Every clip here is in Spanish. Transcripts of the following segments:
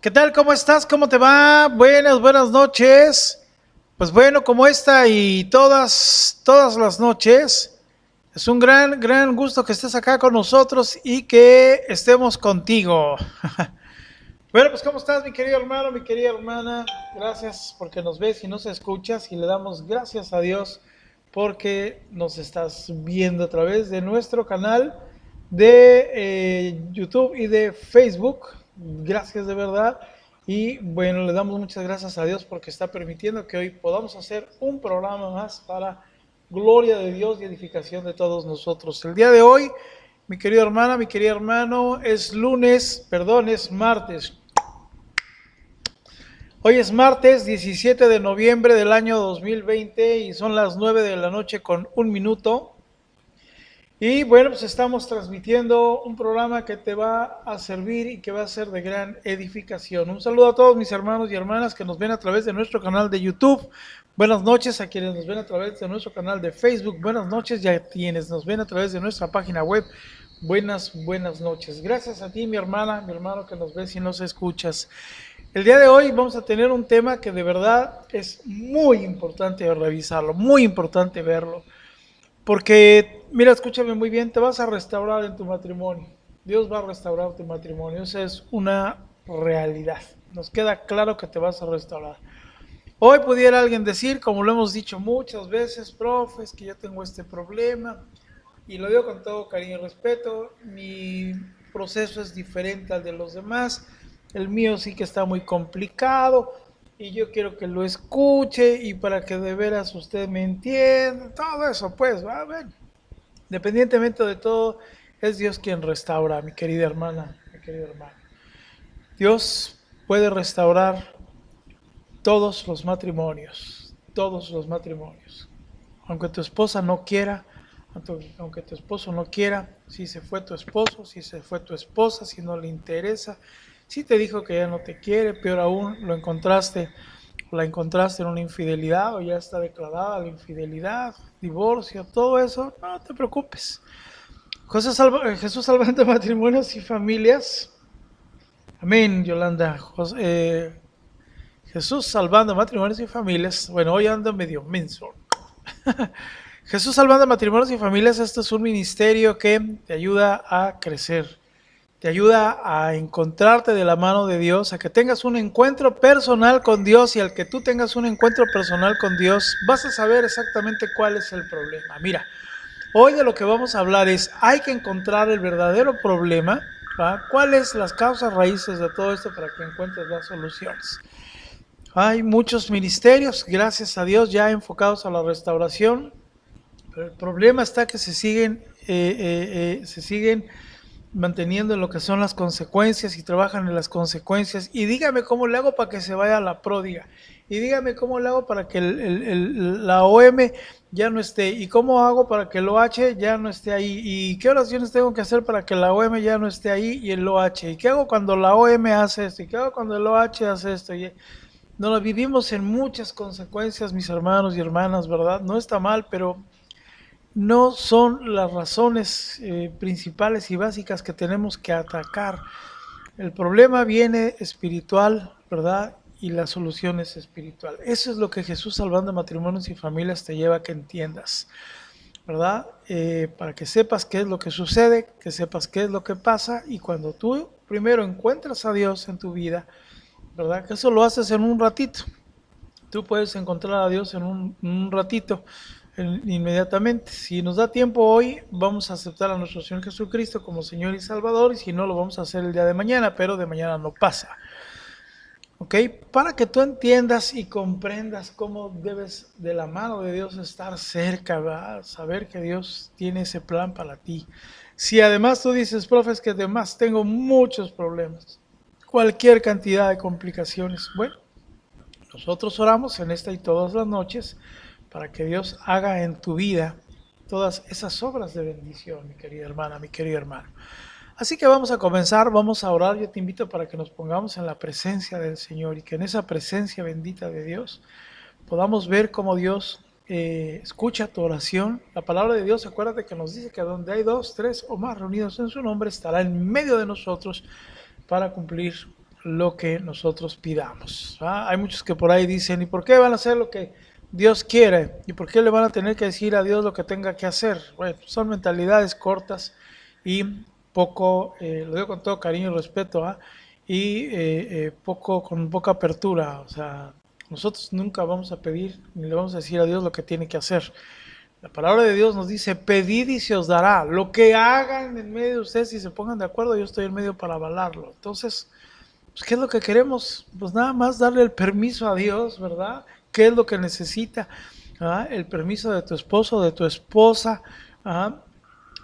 ¿Qué tal? ¿Cómo estás? ¿Cómo te va? Buenas noches. Pues bueno, como esta y todas las noches, es un gran gusto que estés acá con nosotros y que estemos contigo. Bueno, pues ¿cómo estás, mi querido hermano, mi querida hermana? Gracias porque nos ves y nos escuchas y le damos gracias a Dios porque nos estás viendo a través de nuestro canal de YouTube y de Facebook. Gracias de verdad. Y bueno, le damos muchas gracias a Dios porque está permitiendo que hoy podamos hacer un programa más para gloria de Dios y edificación de todos nosotros. El día de hoy, mi querida hermana, mi querido hermano, es lunes, perdón, es martes. Hoy es martes 17 de noviembre del año 2020 y son las 9 de la noche con un minuto. Y bueno, pues estamos transmitiendo un programa que te va a servir y que va a ser de gran edificación. Un saludo a todos mis hermanos y hermanas que nos ven a través de nuestro canal de YouTube. Buenas noches a quienes nos ven a través de nuestro canal de Facebook. Buenas noches y a quienes nos ven a través de nuestra página web. Buenas noches. Gracias a ti, mi hermana, mi hermano que nos ves y nos escuchas. El día de hoy vamos a tener un tema que de verdad es muy importante revisarlo, muy importante verlo. Porque, mira, escúchame muy bien, te vas a restaurar en tu matrimonio. Dios va a restaurar tu matrimonio. Esa es una realidad. Nos queda claro que te vas a restaurar. Hoy pudiera alguien decir, como lo hemos dicho muchas veces, profe, es que yo tengo este problema. Y lo digo con todo cariño y respeto. Mi proceso es diferente al de los demás. El mío sí que está muy complicado y yo quiero que lo escuche y para que de veras usted me entienda, todo eso pues, va a ver. Independientemente de todo, es Dios quien restaura, mi querida hermana, mi querido hermano. Dios puede restaurar todos los matrimonios, todos los matrimonios. Aunque tu esposa no quiera, aunque tu esposo no quiera, si se fue tu esposo, si se fue tu esposa, si no le interesa, si te dijo que ya no te quiere, peor aún, lo encontraste, la encontraste en una infidelidad o ya está declarada la infidelidad, divorcio, todo eso, no te preocupes. Jesús salvando matrimonios y familias. Amén, Yolanda. Jesús salvando matrimonios y familias. Bueno, hoy ando medio menso. Jesús salvando matrimonios y familias, este es un ministerio que te ayuda a crecer, te ayuda a encontrarte de la mano de Dios, a que tengas un encuentro personal con Dios y al que tú tengas un encuentro personal con Dios, vas a saber exactamente cuál es el problema. Mira, hoy de lo que vamos a hablar es, hay que encontrar el verdadero problema, ¿va? ¿Cuáles las causas raíces de todo esto para que encuentres las soluciones? Hay muchos ministerios, gracias a Dios, ya enfocados a la restauración, pero el problema está que se siguen manteniendo en lo que son las consecuencias y trabajan en las consecuencias. Y dígame cómo le hago para que se vaya a la pródiga. Y dígame cómo le hago para que la OM ya no esté. Y cómo hago para que el OH ya no esté ahí. Y qué oraciones tengo que hacer para que la OM ya no esté ahí y el OH. Y qué hago cuando la OM hace esto. Y qué hago cuando el OH hace esto. Y no lo vivimos en muchas consecuencias, mis hermanos y hermanas, ¿verdad? No está mal, pero no son las razones principales y básicas que tenemos que atacar. El problema viene espiritual, ¿verdad? Y la solución es espiritual. Eso es lo que Jesús salvando matrimonios y familias te lleva a que entiendas, ¿verdad? Para que sepas qué es lo que sucede, que sepas qué es lo que pasa y cuando tú primero encuentras a Dios en tu vida, ¿verdad? Que eso lo haces en un ratito. Tú puedes encontrar a Dios en un ratito, inmediatamente. Si nos da tiempo hoy, vamos a aceptar a nuestro Señor Jesucristo como Señor y Salvador, y si no, lo vamos a hacer el día de mañana, pero de mañana no pasa. ¿Ok? Para que tú entiendas y comprendas cómo debes de la mano de Dios estar cerca, ¿verdad? Saber que Dios tiene ese plan para ti. Si además tú dices, profe, es que además tengo muchos problemas, cualquier cantidad de complicaciones, bueno, nosotros oramos en esta y todas las noches para que Dios haga en tu vida todas esas obras de bendición, mi querida hermana, mi querido hermano. Así que vamos a comenzar, vamos a orar. Yo te invito para que nos pongamos en la presencia del Señor y que en esa presencia bendita de Dios podamos ver cómo Dios escucha tu oración. La palabra de Dios, acuérdate que nos dice que donde hay dos, tres o más reunidos en su nombre, estará en medio de nosotros para cumplir lo que nosotros pidamos. Hay muchos que por ahí dicen, ¿y por qué van a hacer lo que Dios quiere? ¿Y por qué le van a tener que decir a Dios lo que tenga que hacer? Bueno, son mentalidades cortas y poco, lo digo con todo cariño y respeto, y poco, con poca apertura. O sea, nosotros nunca vamos a pedir ni le vamos a decir a Dios lo que tiene que hacer. La palabra de Dios nos dice, pedid y se os dará. Lo que hagan en medio de ustedes, si se pongan de acuerdo, yo estoy en medio para avalarlo. Entonces, pues, ¿qué es lo que queremos? Pues nada más darle el permiso a Dios, ¿verdad? ¿Qué es lo que necesita? El permiso de tu esposo, de tu esposa,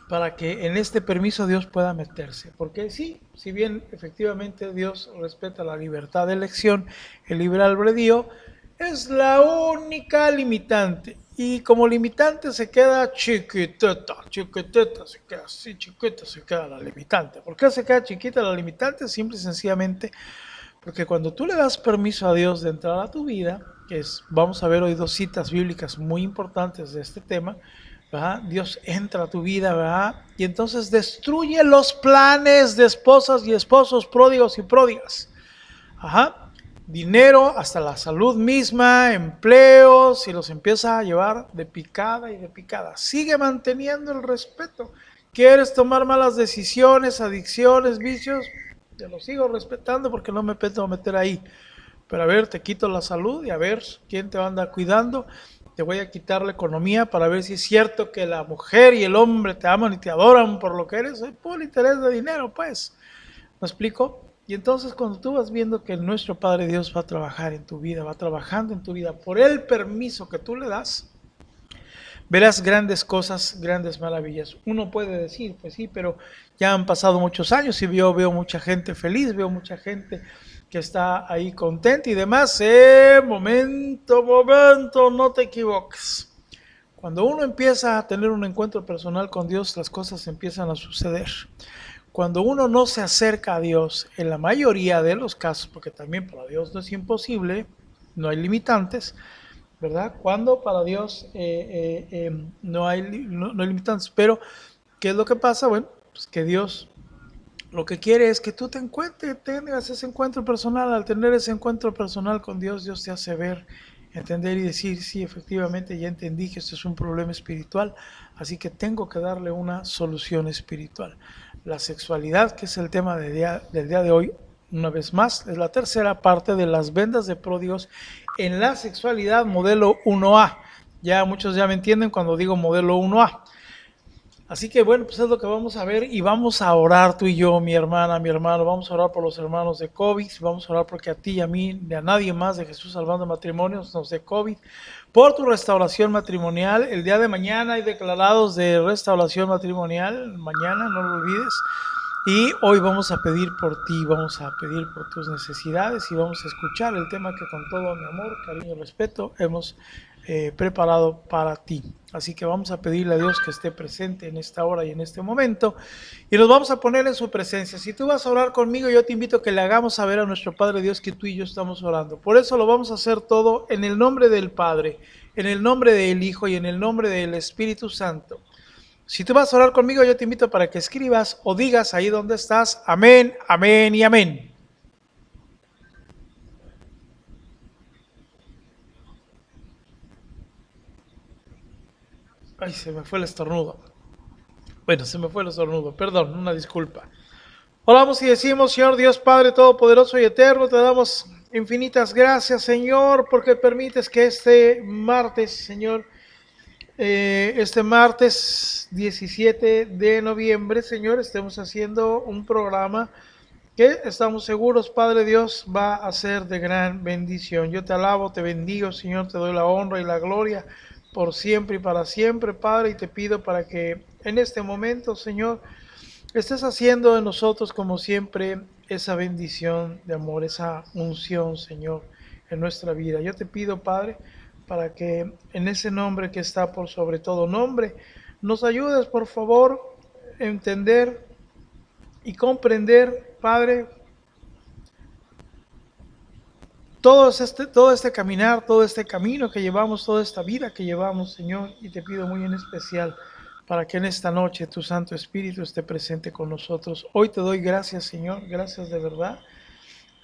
para que en este permiso Dios pueda meterse. Porque sí, si bien efectivamente Dios respeta la libertad de elección, el libre albedrío es la única limitante. Y como limitante se queda chiquitita, chiquitita, se queda así, chiquita, se queda la limitante. ¿Por qué se queda chiquita la limitante? Simple y sencillamente porque cuando tú le das permiso a Dios de entrar a tu vida, que es, vamos a ver hoy dos citas bíblicas muy importantes de este tema, ¿verdad? Dios entra a tu vida, ¿verdad? Y entonces destruye los planes de esposas y esposos pródigos y pródigas. Dinero, hasta la salud misma, empleos, y los empieza a llevar de picada y de picada. Sigue manteniendo el respeto. ¿Quieres tomar malas decisiones, adicciones, vicios? Te lo sigo respetando porque no me puedo meter ahí. Pero a ver, te quito la salud y a ver quién te va a andar cuidando. Te voy a quitar la economía para ver si es cierto que la mujer y el hombre te aman y te adoran por lo que eres. Por interés de dinero, pues. ¿Me explico? Y entonces cuando tú vas viendo que nuestro Padre Dios va a trabajar en tu vida, va trabajando en tu vida por el permiso que tú le das, verás grandes cosas, grandes maravillas. Uno puede decir, pues sí, pero ya han pasado muchos años y yo veo mucha gente feliz, veo mucha gente que está ahí contenta y demás. Momento, no te equivoques. Cuando uno empieza a tener un encuentro personal con Dios, las cosas empiezan a suceder. Cuando uno no se acerca a Dios, en la mayoría de los casos, porque también para Dios no es imposible, no hay limitantes, ¿verdad? Cuando para Dios no hay limitantes, pero ¿qué es lo que pasa? Bueno, pues que Dios lo que quiere es que tú te encuentres, tengas ese encuentro personal. Al tener ese encuentro personal con Dios, Dios te hace ver, entender y decir, sí, efectivamente ya entendí que esto es un problema espiritual, así que tengo que darle una solución espiritual. La sexualidad, que es el tema del día de hoy, una vez más, es la tercera parte de las vendas de pródigos en la sexualidad modelo 1A. Ya muchos ya me entienden cuando digo modelo 1A. Así que bueno, pues es lo que vamos a ver y vamos a orar tú y yo, mi hermana, mi hermano, vamos a orar por los hermanos de COVID, vamos a orar porque a ti y a mí, ni a nadie más de Jesús Salvando Matrimonios nos dé COVID, por tu restauración matrimonial. El día de mañana hay declarados de restauración matrimonial, mañana, no lo olvides. Y hoy vamos a pedir por ti, vamos a pedir por tus necesidades y vamos a escuchar el tema que con todo mi amor, cariño y respeto hemos preparado para ti. Así que vamos a pedirle a Dios que esté presente en esta hora y en este momento y nos vamos a poner en su presencia. Si tú vas a orar conmigo, yo te invito a que le hagamos saber a nuestro Padre Dios que tú y yo estamos orando. Por eso lo vamos a hacer todo en el nombre del Padre, en el nombre del Hijo y en el nombre del Espíritu Santo. Si tú vas a orar conmigo, yo te invito para que escribas o digas ahí donde estás, amén, amén y amén. Ay, se me fue el estornudo. Bueno, se me fue el estornudo, perdón, una disculpa. Oramos y decimos, Señor Dios Padre Todopoderoso y Eterno, te damos infinitas gracias, Señor, porque permites que este martes, Señor, este martes 17 de noviembre, Señor, estemos haciendo un programa que estamos seguros, Padre Dios, va a ser de gran bendición. Yo te alabo, te bendigo, Señor, te doy la honra y la gloria por siempre y para siempre, Padre, y te pido para que en este momento, Señor, estés haciendo en nosotros, como siempre, esa bendición de amor, esa unción, Señor, en nuestra vida. Yo te pido, Padre, para que en ese nombre que está por sobre todo nombre, nos ayudes, por favor, a entender y comprender, Padre, todo este caminar, todo este camino que llevamos, toda esta vida que llevamos, Señor, y te pido muy en especial para que en esta noche tu Santo Espíritu esté presente con nosotros. Hoy te doy gracias, Señor, gracias de verdad,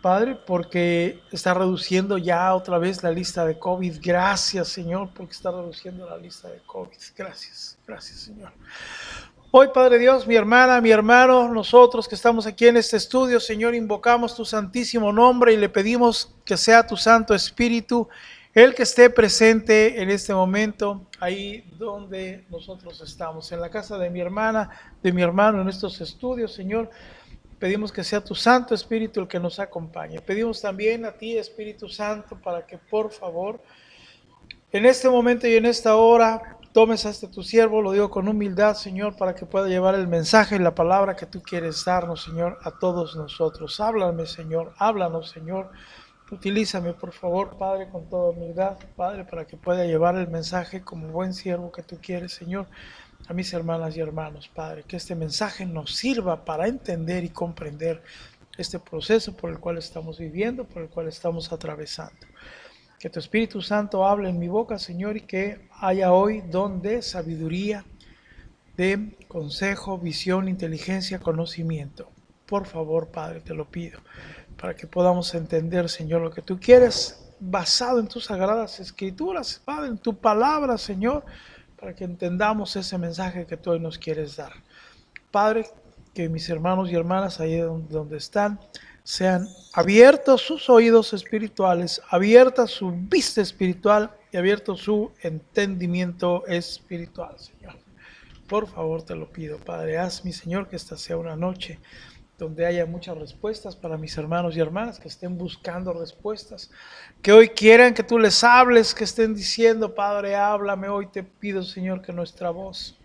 Padre, porque está reduciendo ya otra vez la lista de COVID. Gracias, Señor, porque está reduciendo la lista de COVID. Gracias, gracias, Señor. Hoy, Padre Dios, mi hermana, mi hermano, nosotros que estamos aquí en este estudio, Señor, invocamos tu santísimo nombre y le pedimos que sea tu Santo Espíritu el que esté presente en este momento, ahí donde nosotros estamos, en la casa de mi hermana, de mi hermano, en estos estudios, Señor. Pedimos que sea tu Santo Espíritu el que nos acompañe. Pedimos también a ti, Espíritu Santo, para que por favor, en este momento y en esta hora, tomes a este tu siervo, lo digo con humildad, Señor, para que pueda llevar el mensaje y la palabra que tú quieres darnos, Señor, a todos nosotros. Háblame, Señor, háblanos, Señor. Utilízame, por favor, Padre, con toda humildad, Padre, para que pueda llevar el mensaje como buen siervo que tú quieres, Señor, a mis hermanas y hermanos, Padre. Que este mensaje nos sirva para entender y comprender este proceso por el cual estamos viviendo, por el cual estamos atravesando. Que tu Espíritu Santo hable en mi boca, Señor, y que haya hoy don de sabiduría, de consejo, visión, inteligencia, conocimiento. Por favor, Padre, te lo pido, para que podamos entender, Señor, lo que tú quieres, basado en tus sagradas escrituras, Padre, en tu palabra, Señor, para que entendamos ese mensaje que tú hoy nos quieres dar. Padre, que mis hermanos y hermanas, ahí donde están, sean abiertos sus oídos espirituales, abierta su vista espiritual y abierto su entendimiento espiritual, Señor. Por favor, te lo pido, Padre, haz, mi Señor, que esta sea una noche donde haya muchas respuestas para mis hermanos y hermanas que estén buscando respuestas, que hoy quieran que tú les hables, que estén diciendo, Padre, háblame hoy, te pido, Señor, que nuestra voz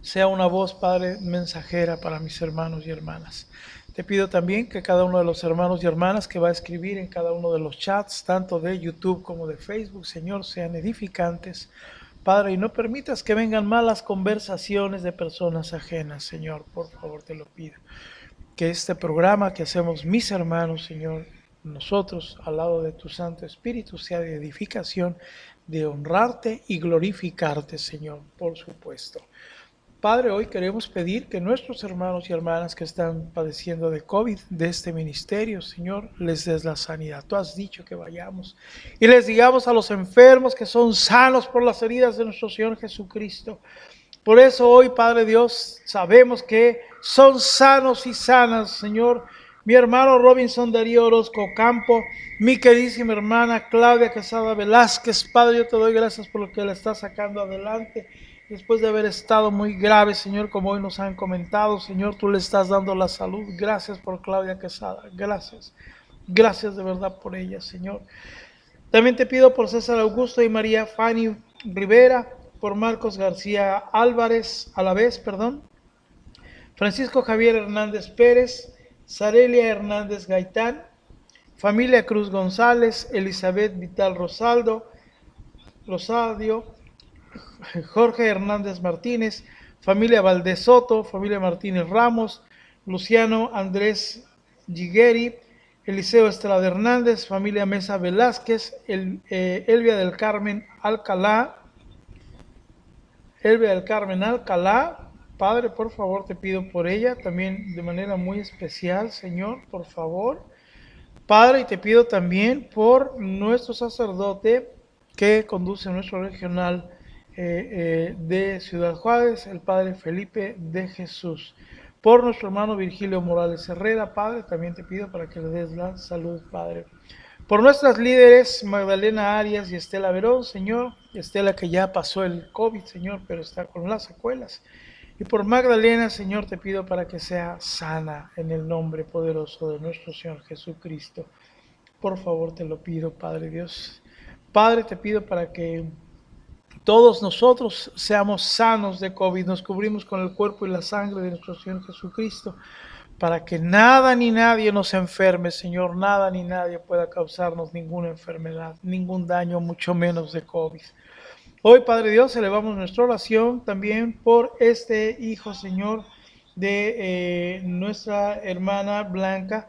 sea una voz, Padre, mensajera para mis hermanos y hermanas. Te pido también que cada uno de los hermanos y hermanas que va a escribir en cada uno de los chats, tanto de YouTube como de Facebook, Señor, sean edificantes, Padre, y no permitas que vengan malas conversaciones de personas ajenas, Señor, por favor te lo pido. Que este programa que hacemos mis hermanos, Señor, nosotros al lado de tu Santo Espíritu sea de edificación, de honrarte y glorificarte, Señor, por supuesto. Padre, hoy queremos pedir que nuestros hermanos y hermanas que están padeciendo de COVID, de este ministerio, Señor, les des la sanidad. Tú has dicho que vayamos y les digamos a los enfermos que son sanos por las heridas de nuestro Señor Jesucristo. Por eso hoy, Padre Dios, sabemos que son sanos y sanas, Señor. Mi hermano Robinson Darío Orozco Campo, mi queridísima hermana Claudia Quesada Velázquez, Padre, yo te doy gracias por lo que la está sacando adelante. Después de haber estado muy grave, Señor, como hoy nos han comentado, Señor, tú le estás dando la salud. Gracias por Claudia Quesada, gracias. Gracias de verdad por ella, Señor. También te pido por César Augusto y María Fanny Rivera, por Marcos García Álvarez, Francisco Javier Hernández Pérez, Sarelia Hernández Gaitán, familia Cruz González, Elizabeth Vital Rosadio, Jorge Hernández Martínez, familia Valdés Soto, familia Martínez Ramos, Luciano Andrés Gigueri, Eliseo Estrada Hernández, familia Mesa Velázquez, Elvia del Carmen Alcalá, Padre, por favor, te pido por ella, también de manera muy especial, Señor, por favor. Padre, y te pido también por nuestro sacerdote que conduce nuestro regional de Ciudad Juárez, el Padre Felipe de Jesús. Por nuestro hermano Virgilio Morales Herrera, Padre, también te pido para que le des la salud, Padre. Por nuestras líderes, Magdalena Arias y Estela Verón, Señor. Estela que ya pasó el COVID, Señor, pero está con las secuelas. Y por Magdalena, Señor, te pido para que sea sana en el nombre poderoso de nuestro Señor Jesucristo. Por favor, te lo pido, Padre Dios. Padre, te pido para que todos nosotros seamos sanos de COVID. Nos cubrimos con el cuerpo y la sangre de nuestro Señor Jesucristo, para que nada ni nadie nos enferme, Señor, nada ni nadie pueda causarnos ninguna enfermedad, ningún daño, mucho menos de COVID. Hoy, Padre Dios, elevamos nuestra oración también por este hijo, Señor, de nuestra hermana Blanca.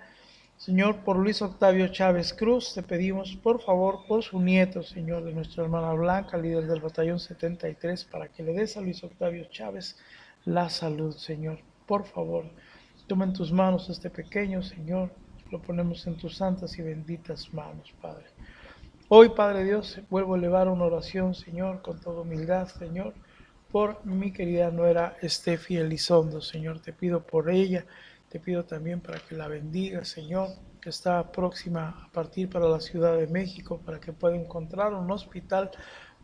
Señor, por Luis Octavio Chávez Cruz, te pedimos, por favor, por su nieto, Señor, de nuestra hermana Blanca, líder del batallón 73, para que le des a Luis Octavio Chávez la salud, Señor. Por favor, toma en tus manos este pequeño, Señor, lo ponemos en tus santas y benditas manos, Padre. Hoy, Padre Dios, vuelvo a elevar una oración, Señor, con toda humildad, Señor, por mi querida nuera Estefi Elizondo, Señor. Te pido por ella, te pido también para que la bendiga, Señor, que está próxima a partir para la Ciudad de México, para que pueda encontrar un hospital,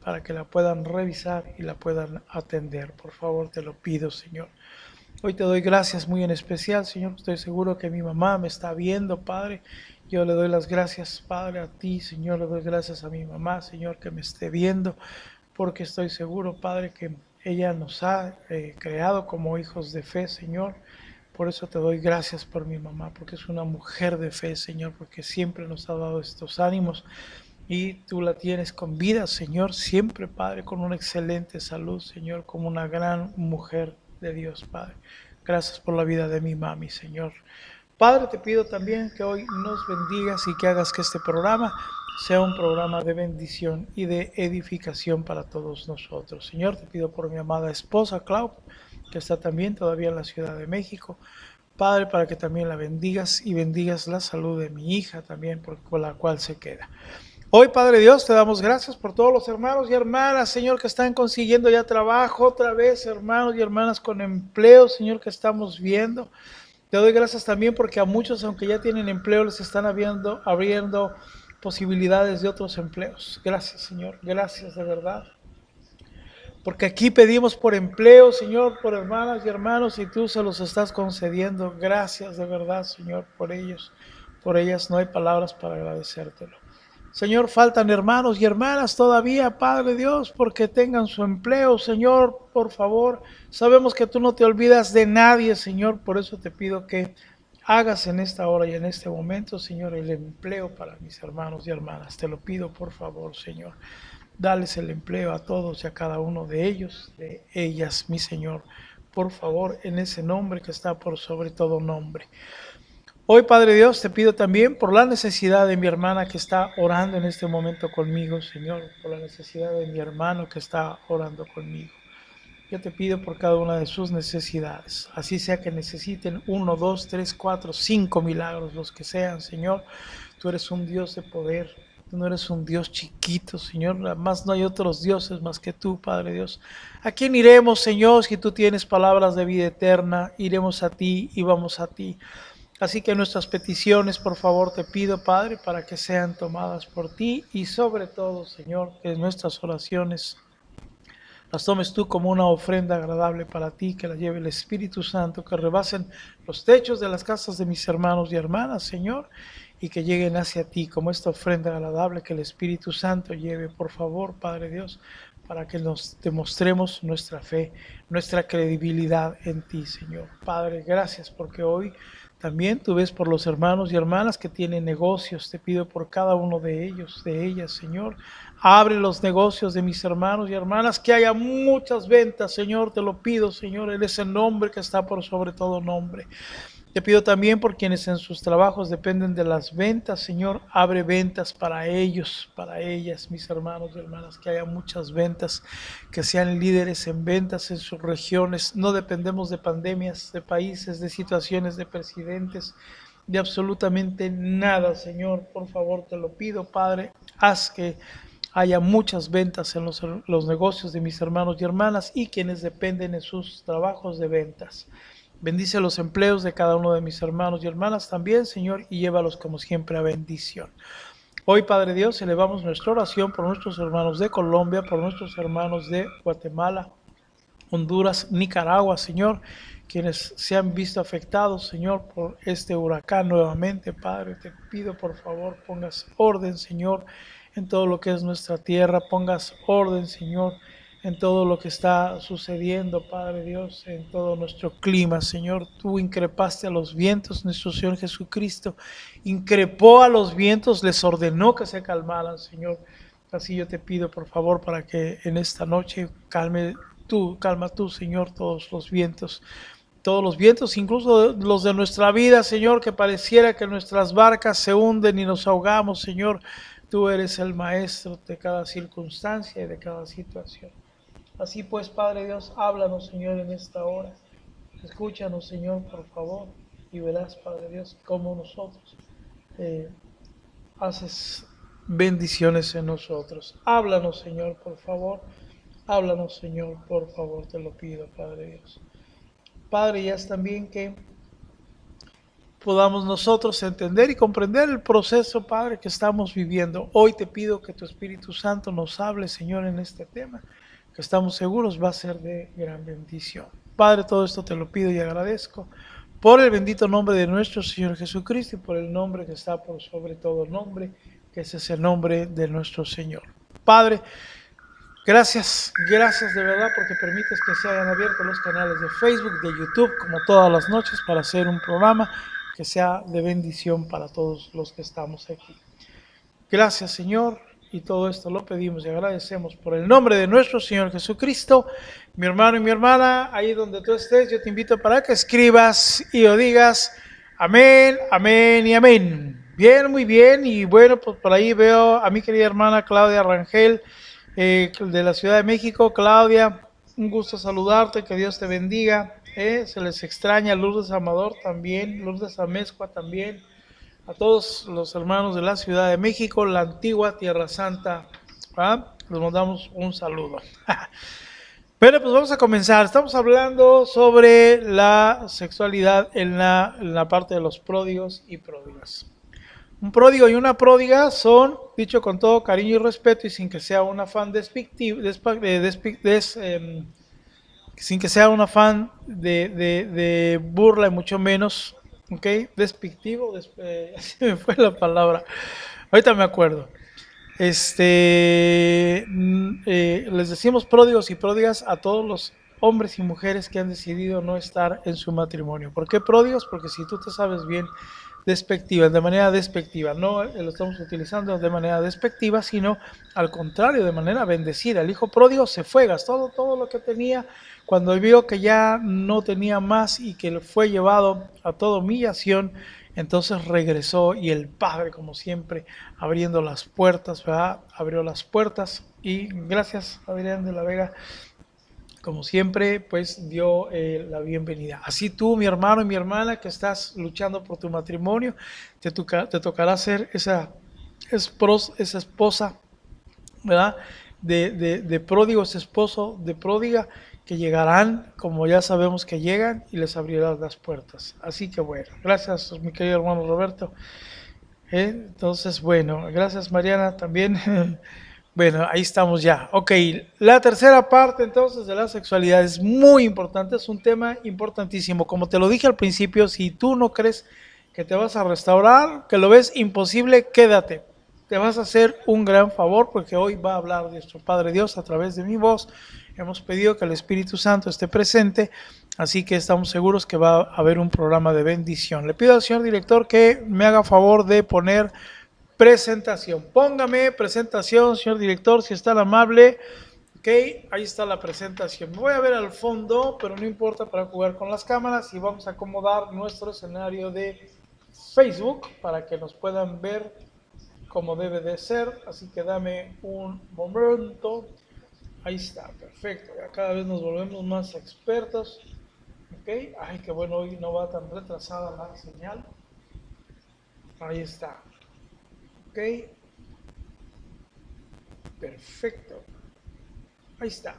para que la puedan revisar y la puedan atender. Por favor, te lo pido, Señor. Hoy te doy gracias muy en especial, Señor. Estoy seguro que mi mamá me está viendo, Padre. Yo le doy las gracias, Padre, a ti, Señor. Le doy gracias a mi mamá, Señor, que me esté viendo, porque estoy seguro, Padre, que ella nos ha creado como hijos de fe, Señor. Por eso te doy gracias por mi mamá, porque es una mujer de fe, Señor, porque siempre nos ha dado estos ánimos y tú la tienes con vida, Señor, siempre, Padre, con una excelente salud, Señor, como una gran mujer de Dios, Padre. Gracias por la vida de mi mami, Señor. Padre, te pido también que hoy nos bendigas y que hagas que este programa sea un programa de bendición y de edificación para todos nosotros. Señor, te pido por mi amada esposa, Clau, que está también todavía en la Ciudad de México. Padre, para que también la bendigas y bendigas la salud de mi hija también, por la cual se queda. Hoy, Padre Dios, te damos gracias por todos los hermanos y hermanas, Señor, que están consiguiendo ya trabajo otra vez, hermanos y hermanas con empleo, Señor, que estamos viendo. Te doy gracias también porque a muchos, aunque ya tienen empleo, les están abriendo posibilidades de otros empleos. Gracias, Señor, gracias de verdad. Porque aquí pedimos por empleo, Señor, por hermanas y hermanos, y tú se los estás concediendo. Gracias de verdad, Señor, por ellos. Por ellas no hay palabras para agradecértelo. Señor, faltan hermanos y hermanas todavía, Padre Dios, porque tengan su empleo. Señor, por favor, sabemos que tú no te olvidas de nadie, Señor, por eso te pido que hagas en esta hora y en este momento, Señor, el empleo para mis hermanos y hermanas. Te lo pido, por favor, Señor. Dales el empleo a todos y a cada uno de ellos, de ellas, mi Señor. Por favor, en ese nombre que está por sobre todo nombre. Hoy, Padre Dios, te pido también por la necesidad de mi hermana que está orando en este momento conmigo, Señor, por la necesidad de mi hermano que está orando conmigo. Yo te pido por cada una de sus necesidades, así sea que necesiten 1, 2, 3, 4, 5 milagros, los que sean, Señor. Tú eres un Dios de poder, tú no eres un Dios chiquito, Señor. Además no hay otros dioses más que tú, Padre Dios. ¿A quién iremos, Señor, si tú tienes palabras de vida eterna? Iremos a ti y vamos a ti. Así que nuestras peticiones, por favor, te pido, Padre, para que sean tomadas por ti y sobre todo, Señor, que nuestras oraciones las tomes tú como una ofrenda agradable para ti, que la lleve el Espíritu Santo, que rebasen los techos de las casas de mis hermanos y hermanas, Señor, y que lleguen hacia ti como esta ofrenda agradable que el Espíritu Santo lleve, por favor, Padre Dios, para que nos demostremos nuestra fe, nuestra credibilidad en ti, Señor. Padre, gracias porque hoy también tú ves por los hermanos y hermanas que tienen negocios. Te pido por cada uno de ellos, de ellas, Señor. Abre los negocios de mis hermanos y hermanas, que haya muchas ventas, Señor. Te lo pido, Señor, en ese nombre que está por sobre todo nombre. Te pido también por quienes en sus trabajos dependen de las ventas, Señor, abre ventas para ellos, para ellas, mis hermanos y hermanas, que haya muchas ventas, que sean líderes en ventas en sus regiones. No dependemos de pandemias, de países, de situaciones, de presidentes, de absolutamente nada, Señor. Por favor, te lo pido, Padre, haz que haya muchas ventas en los negocios de mis hermanos y hermanas y quienes dependen en sus trabajos de ventas. Bendice los empleos de cada uno de mis hermanos y hermanas también, Señor, y llévalos como siempre a bendición. Hoy, Padre Dios, elevamos nuestra oración por nuestros hermanos de Colombia, por nuestros hermanos de Guatemala, Honduras, Nicaragua, Señor, quienes se han visto afectados, Señor, por este huracán nuevamente. Padre, te pido, por favor, pongas orden, Señor, en todo lo que es nuestra tierra, pongas orden, Señor, en todo lo que está sucediendo, Padre Dios, en todo nuestro clima, Señor. Tú increpaste a los vientos, nuestro Señor Jesucristo increpó a los vientos, les ordenó que se calmaran, Señor. Así yo te pido, por favor, para que en esta noche calma tú, Señor, todos los vientos, incluso los de nuestra vida, Señor, que pareciera que nuestras barcas se hunden y nos ahogamos, Señor. Tú eres el maestro de cada circunstancia y de cada situación. Así pues, Padre Dios, háblanos, Señor, en esta hora. Escúchanos, Señor, por favor, y verás, Padre Dios, cómo nosotros eh, haces bendiciones en nosotros. Háblanos, Señor, por favor. Háblanos, Señor, por favor, te lo pido, Padre Dios. Padre, y es también que podamos nosotros entender y comprender el proceso, Padre, que estamos viviendo. Hoy te pido que tu Espíritu Santo nos hable, Señor, en este tema, que estamos seguros va a ser de gran bendición. Padre, todo esto te lo pido y agradezco por el bendito nombre de nuestro Señor Jesucristo y por el nombre que está por sobre todo nombre, que ese es el nombre de nuestro Señor. Padre, gracias, gracias de verdad porque permites que se hayan abierto los canales de Facebook, de YouTube, como todas las noches, para hacer un programa que sea de bendición para todos los que estamos aquí. Gracias, Señor, y todo esto lo pedimos y agradecemos por el nombre de nuestro Señor Jesucristo. Mi hermano y mi hermana, ahí donde tú estés, yo te invito para que escribas y o digas amén, amén y amén. Bien, muy bien, y bueno, pues por ahí veo a mi querida hermana Claudia Rangel, de la Ciudad de México. Claudia, un gusto saludarte, que Dios te bendiga. Se les extraña. Lourdes Amador también, Lourdes Amezcua también, a todos los hermanos de la Ciudad de México, la antigua Tierra Santa. Les mandamos un saludo. Pero pues vamos a comenzar. Estamos hablando sobre la sexualidad en la parte de los pródigos y pródigas. Un pródigo y una pródiga son, dicho con todo cariño y respeto y sin que sea un afán despectivo, sin que sea un afán de burla y mucho menos, ¿ok? Despectivo, así me fue la palabra, ahorita me acuerdo. Les decimos pródigos y pródigas a todos los hombres y mujeres que han decidido no estar en su matrimonio. ¿Por qué pródigos? Porque si tú te sabes bien, despectiva, de manera despectiva, no lo estamos utilizando de manera despectiva, sino al contrario, de manera bendecida. El hijo pródigo se fue, gastó todo lo que tenía, cuando vio que ya no tenía más y que fue llevado a toda humillación, entonces regresó y el padre, como siempre, abriendo las puertas, ¿verdad? Abrió las puertas y gracias, Adrián de la Vega, como siempre, pues dio la bienvenida. Así tú, mi hermano y mi hermana, que estás luchando por tu matrimonio, te tocará ser esa esposa, ¿verdad? De pródigo, ese esposo de pródiga, que llegarán, como ya sabemos que llegan, y les abrirás las puertas. Así que bueno, gracias, mi querido hermano Roberto. Entonces, bueno, gracias Mariana también. Bueno, ahí estamos ya. Ok, la tercera parte entonces de la sexualidad es muy importante, es un tema importantísimo. Como te lo dije al principio, si tú no crees que te vas a restaurar, que lo ves imposible, quédate. Te vas a hacer un gran favor porque hoy va a hablar nuestro Padre Dios a través de mi voz. Hemos pedido que el Espíritu Santo esté presente, así que estamos seguros que va a haber un programa de bendición. Le pido al señor director que me haga favor de poner presentación. Póngame presentación, señor director, si es tan amable. Ok, ahí está la presentación. Me voy a ver al fondo, pero no importa para jugar con las cámaras y vamos a acomodar nuestro escenario de Facebook para que nos puedan ver como debe de ser. Así que dame un momento. Ahí está, perfecto. Ya cada vez nos volvemos más expertos. Ok, ay, qué bueno, hoy no va tan retrasada la señal. Ahí está. Ok, perfecto. Ahí está.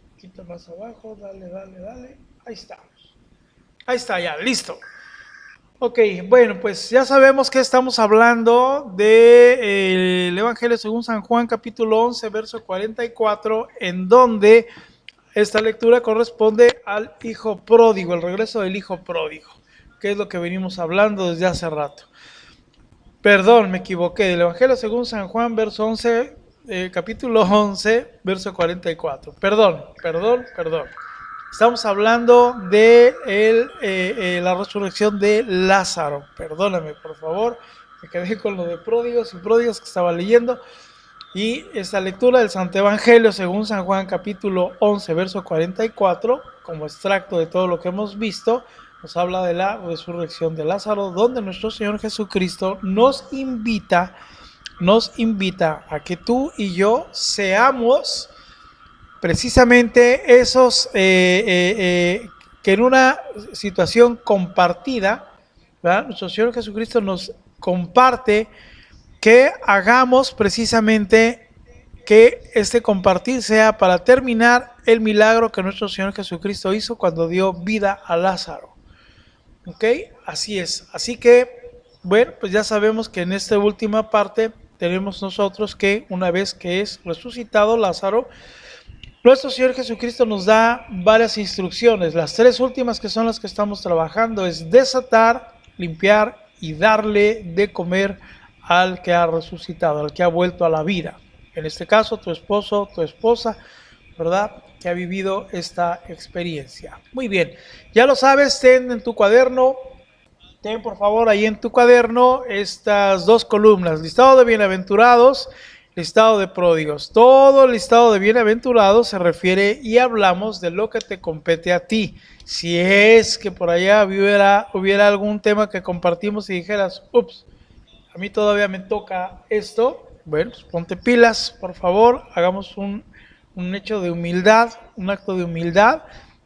Un poquito más abajo, dale, dale, dale. Ahí estamos. Ahí está ya, listo. Ok, bueno, pues ya sabemos que estamos hablando del Evangelio según San Juan, capítulo 11, verso 44, en donde esta lectura corresponde al hijo pródigo, el regreso del hijo pródigo, que es lo que venimos hablando desde hace rato. Perdón, me equivoqué. Del Evangelio según San Juan, verso 11, capítulo 11, verso 44. Perdón. Estamos hablando de la resurrección de Lázaro. Perdóname, por favor. Me quedé con lo de pródigos y pródigos que estaba leyendo. Y esta lectura del Santo Evangelio según San Juan, capítulo 11, verso 44, como extracto de todo lo que hemos visto, nos habla de la resurrección de Lázaro, donde nuestro Señor Jesucristo nos invita a que tú y yo seamos precisamente esos que en una situación compartida ¿verdad? Nuestro Señor Jesucristo nos comparte que hagamos precisamente que este compartir sea para terminar el milagro que nuestro Señor Jesucristo hizo cuando dio vida a Lázaro. ¿Ok? Así es. Así que, bueno, pues ya sabemos que en esta última parte tenemos nosotros que una vez que es resucitado Lázaro, nuestro Señor Jesucristo nos da varias instrucciones. Las tres últimas, que son las que estamos trabajando, es desatar, limpiar y darle de comer al que ha resucitado, al que ha vuelto a la vida. En este caso, tu esposo, tu esposa, ¿verdad? Que ha vivido esta experiencia. Muy bien, ya lo sabes, ten en tu cuaderno, ten por favor ahí en tu cuaderno estas dos columnas: listado de bienaventurados, listado de pródigos. Todo el listado de bienaventurados se refiere y hablamos de lo que te compete a ti. Si es que por allá hubiera algún tema que compartimos y dijeras, ups, a mí todavía me toca esto, bueno, pues ponte pilas, por favor, hagamos un hecho de humildad, un acto de humildad,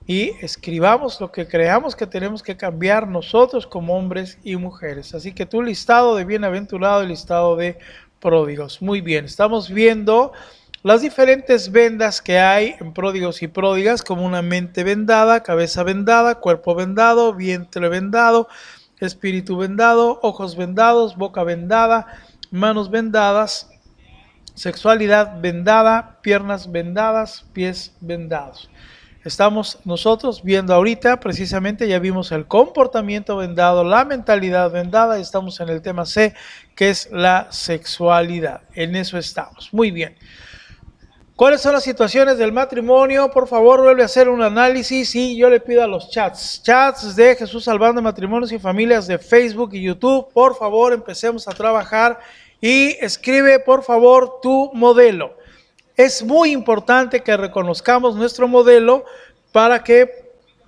y escribamos lo que creamos que tenemos que cambiar nosotros como hombres y mujeres. Así que tu listado de bienaventurado y listado de pródigos. Muy bien, estamos viendo las diferentes vendas que hay en pródigos y pródigas, como una mente vendada, cabeza vendada, cuerpo vendado, vientre vendado, espíritu vendado, ojos vendados, boca vendada, manos vendadas, sexualidad vendada, piernas vendadas, pies vendados. Estamos nosotros viendo ahorita, precisamente ya vimos el comportamiento vendado, la mentalidad vendada, y estamos en el tema C, que es la sexualidad. En eso estamos. Muy bien. ¿Cuáles son las situaciones del matrimonio? Por favor, vuelve a hacer un análisis y yo le pido a los chats de Jesús Salvando Matrimonios y Familias de Facebook y YouTube. Por favor, empecemos a trabajar y escribe, por favor, tu modelo. Es muy importante que reconozcamos nuestro modelo para que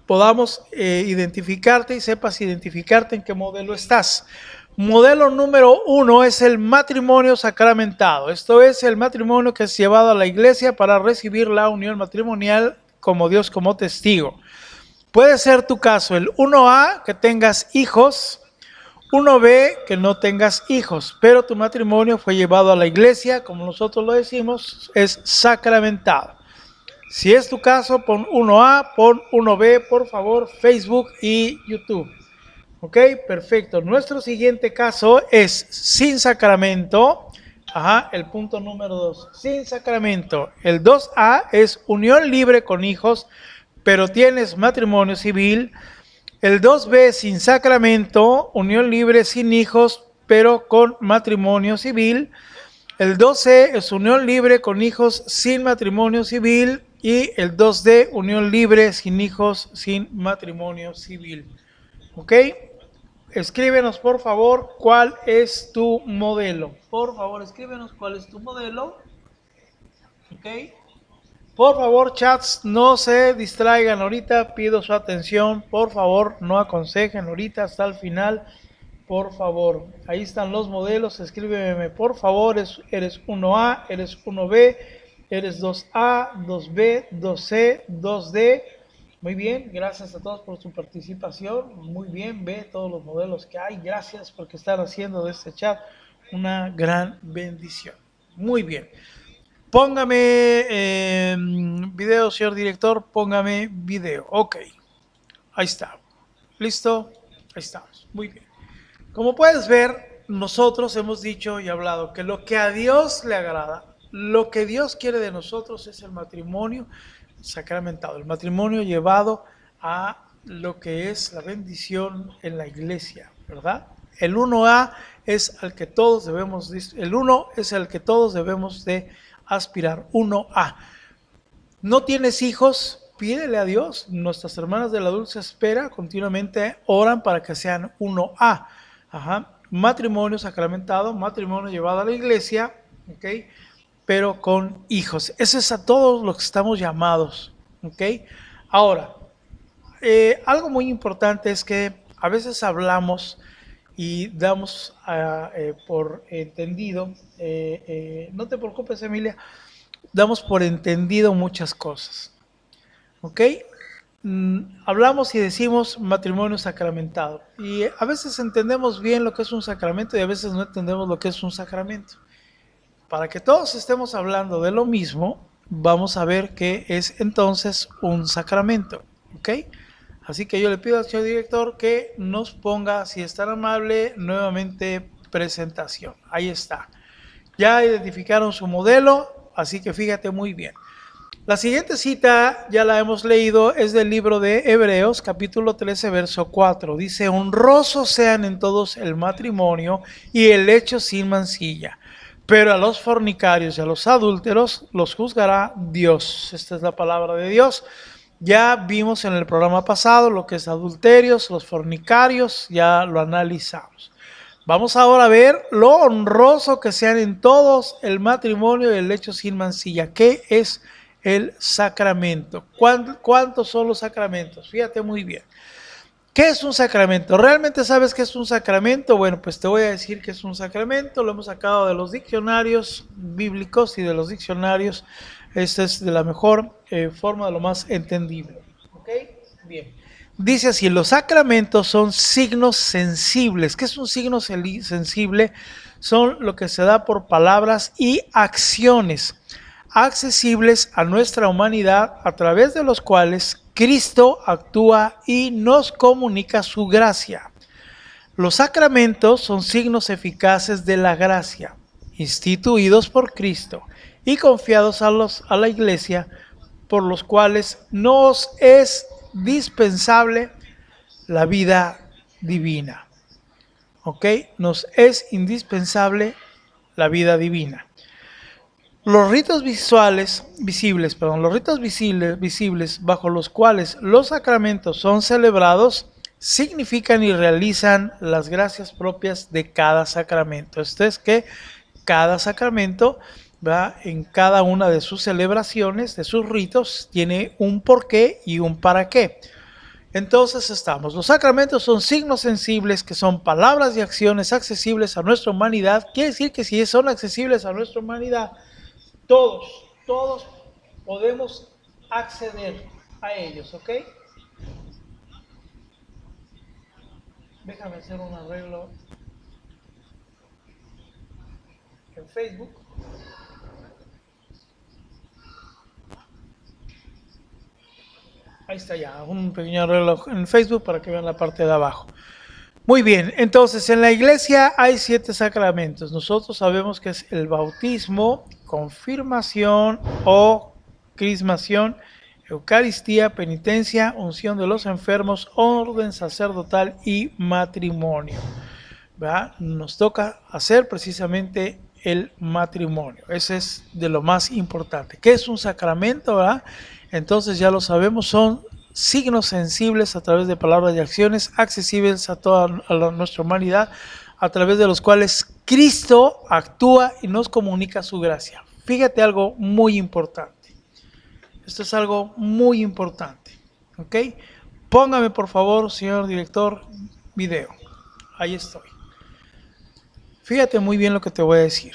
podamos identificarte y sepas identificarte en qué modelo estás. Modelo número 1 es el matrimonio sacramentado. Esto es el matrimonio que es llevado a la iglesia para recibir la unión matrimonial como Dios como testigo. Puede ser tu caso el 1A, que tengas hijos, 1B, que no tengas hijos, pero tu matrimonio fue llevado a la iglesia, como nosotros lo decimos, es sacramentado. Si es tu caso, pon 1A, pon 1B, por favor, Facebook y YouTube. Ok, perfecto. Nuestro siguiente caso es sin sacramento. Ajá, el punto número 2, sin sacramento. El 2A es unión libre con hijos, pero tienes matrimonio civil. El 2B, sin sacramento, unión libre sin hijos, pero con matrimonio civil. El 2C es unión libre con hijos sin matrimonio civil. Y el 2D, unión libre sin hijos, sin matrimonio civil. ¿Ok? Escríbenos, por favor, cuál es tu modelo. Por favor, escríbenos cuál es tu modelo. ¿Ok? Por favor, chats, no se distraigan ahorita, pido su atención. Por favor, no aconsejen ahorita hasta el final. Por favor, ahí están los modelos. Escríbeme, por favor, eres 1A, eres 1B, eres 2A, 2B, 2C, 2D. Muy bien, gracias a todos por su participación. Muy bien, ve todos los modelos que hay. Gracias porque están haciendo de este chat una gran bendición. Muy bien. Póngame video, señor director. Póngame video. Ok, ahí está. ¿Listo? Ahí estamos. Muy bien. Como puedes ver, nosotros hemos dicho y hablado que lo que a Dios le agrada, lo que Dios quiere de nosotros es el matrimonio sacramentado, el matrimonio llevado a lo que es la bendición en la iglesia, ¿verdad? El 1A es al que todos debemos, el 1 es el que todos debemos de aspirar, 1A. ¿No tienes hijos? Pídele a Dios. Nuestras hermanas de la Dulce Espera continuamente oran para que sean 1A. Ajá. Matrimonio sacramentado, matrimonio llevado a la iglesia, ¿ok? Pero con hijos. Eso es a todos los que estamos llamados, ¿ok? Ahora, algo muy importante es que a veces hablamos y damos por entendido, no te preocupes, Emilia, damos por entendido muchas cosas, ¿ok? hablamos y decimos matrimonio sacramentado. Y a veces entendemos bien lo que es un sacramento y a veces no entendemos lo que es un sacramento. Para que todos estemos hablando de lo mismo, vamos a ver qué es entonces un sacramento. ¿Ok? Así que yo le pido al señor director que nos ponga, si es tan amable, nuevamente presentación. Ahí está. Ya identificaron su modelo, así que fíjate muy bien. La siguiente cita, ya la hemos leído, es del libro de Hebreos, capítulo 13, verso 4. Dice, honrosos sean en todos el matrimonio y el hecho sin mancilla, pero a los fornicarios y a los adúlteros los juzgará Dios. Esta es la palabra de Dios. Ya vimos en el programa pasado lo que es adulterios, los fornicarios, ya lo analizamos. Vamos ahora a ver lo honroso que sean en todos el matrimonio y el hecho sin mancilla. ¿Qué es el sacramento? ¿Cuántos son los sacramentos? Fíjate muy bien. ¿Qué es un sacramento? ¿Realmente sabes qué es un sacramento? Bueno, pues te voy a decir que es un sacramento. Lo hemos sacado de los diccionarios bíblicos y de los diccionarios. Esta es de la mejor forma, de lo más entendible. ¿Ok? Bien. Dice así, los sacramentos son signos sensibles. ¿Qué es un signo sensible? Son lo que se da por palabras y acciones accesibles a nuestra humanidad a través de los cuales Cristo actúa y nos comunica su gracia. Los sacramentos son signos eficaces de la gracia, instituidos por Cristo y confiados a la Iglesia, por los cuales nos es dispensable la vida divina. ¿Ok? Nos es indispensable la vida divina. Los ritos visibles bajo los cuales los sacramentos son celebrados significan y realizan las gracias propias de cada sacramento. Esto es que cada sacramento, ¿verdad?, en cada una de sus celebraciones, de sus ritos, tiene un porqué y un para qué. Entonces los sacramentos son signos sensibles que son palabras y acciones accesibles a nuestra humanidad. Quiere decir que si son accesibles a nuestra humanidad, todos podemos acceder a ellos, ¿ok? Déjame hacer un arreglo en Facebook. Ahí está ya, un pequeño arreglo en Facebook para que vean la parte de abajo. Muy bien, entonces en la iglesia hay 7 sacramentos. Nosotros sabemos que es el bautismo, confirmación o crismación, Eucaristía, penitencia, unción de los enfermos, orden sacerdotal y matrimonio. ¿Verdad? Nos toca hacer precisamente el matrimonio. Ese es de lo más importante. ¿Qué es un sacramento? ¿Verdad? Entonces ya lo sabemos, son signos sensibles a través de palabras y acciones accesibles a toda nuestra humanidad, a través de los cuales Cristo actúa y nos comunica su gracia. Fíjate algo muy importante. Esto es algo muy importante. ¿Ok? Póngame por favor, señor director, video. Ahí estoy. Fíjate muy bien lo que te voy a decir.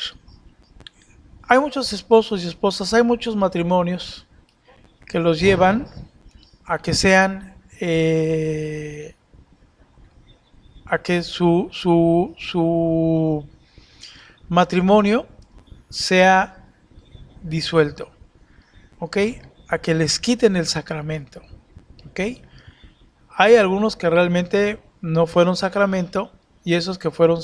Hay muchos esposos y esposas, hay muchos matrimonios que los llevan a que sean, a que su matrimonio sea disuelto, ¿ok? A que les quiten el sacramento, ¿ok? Hay algunos que realmente no fueron sacramento y esos que fueron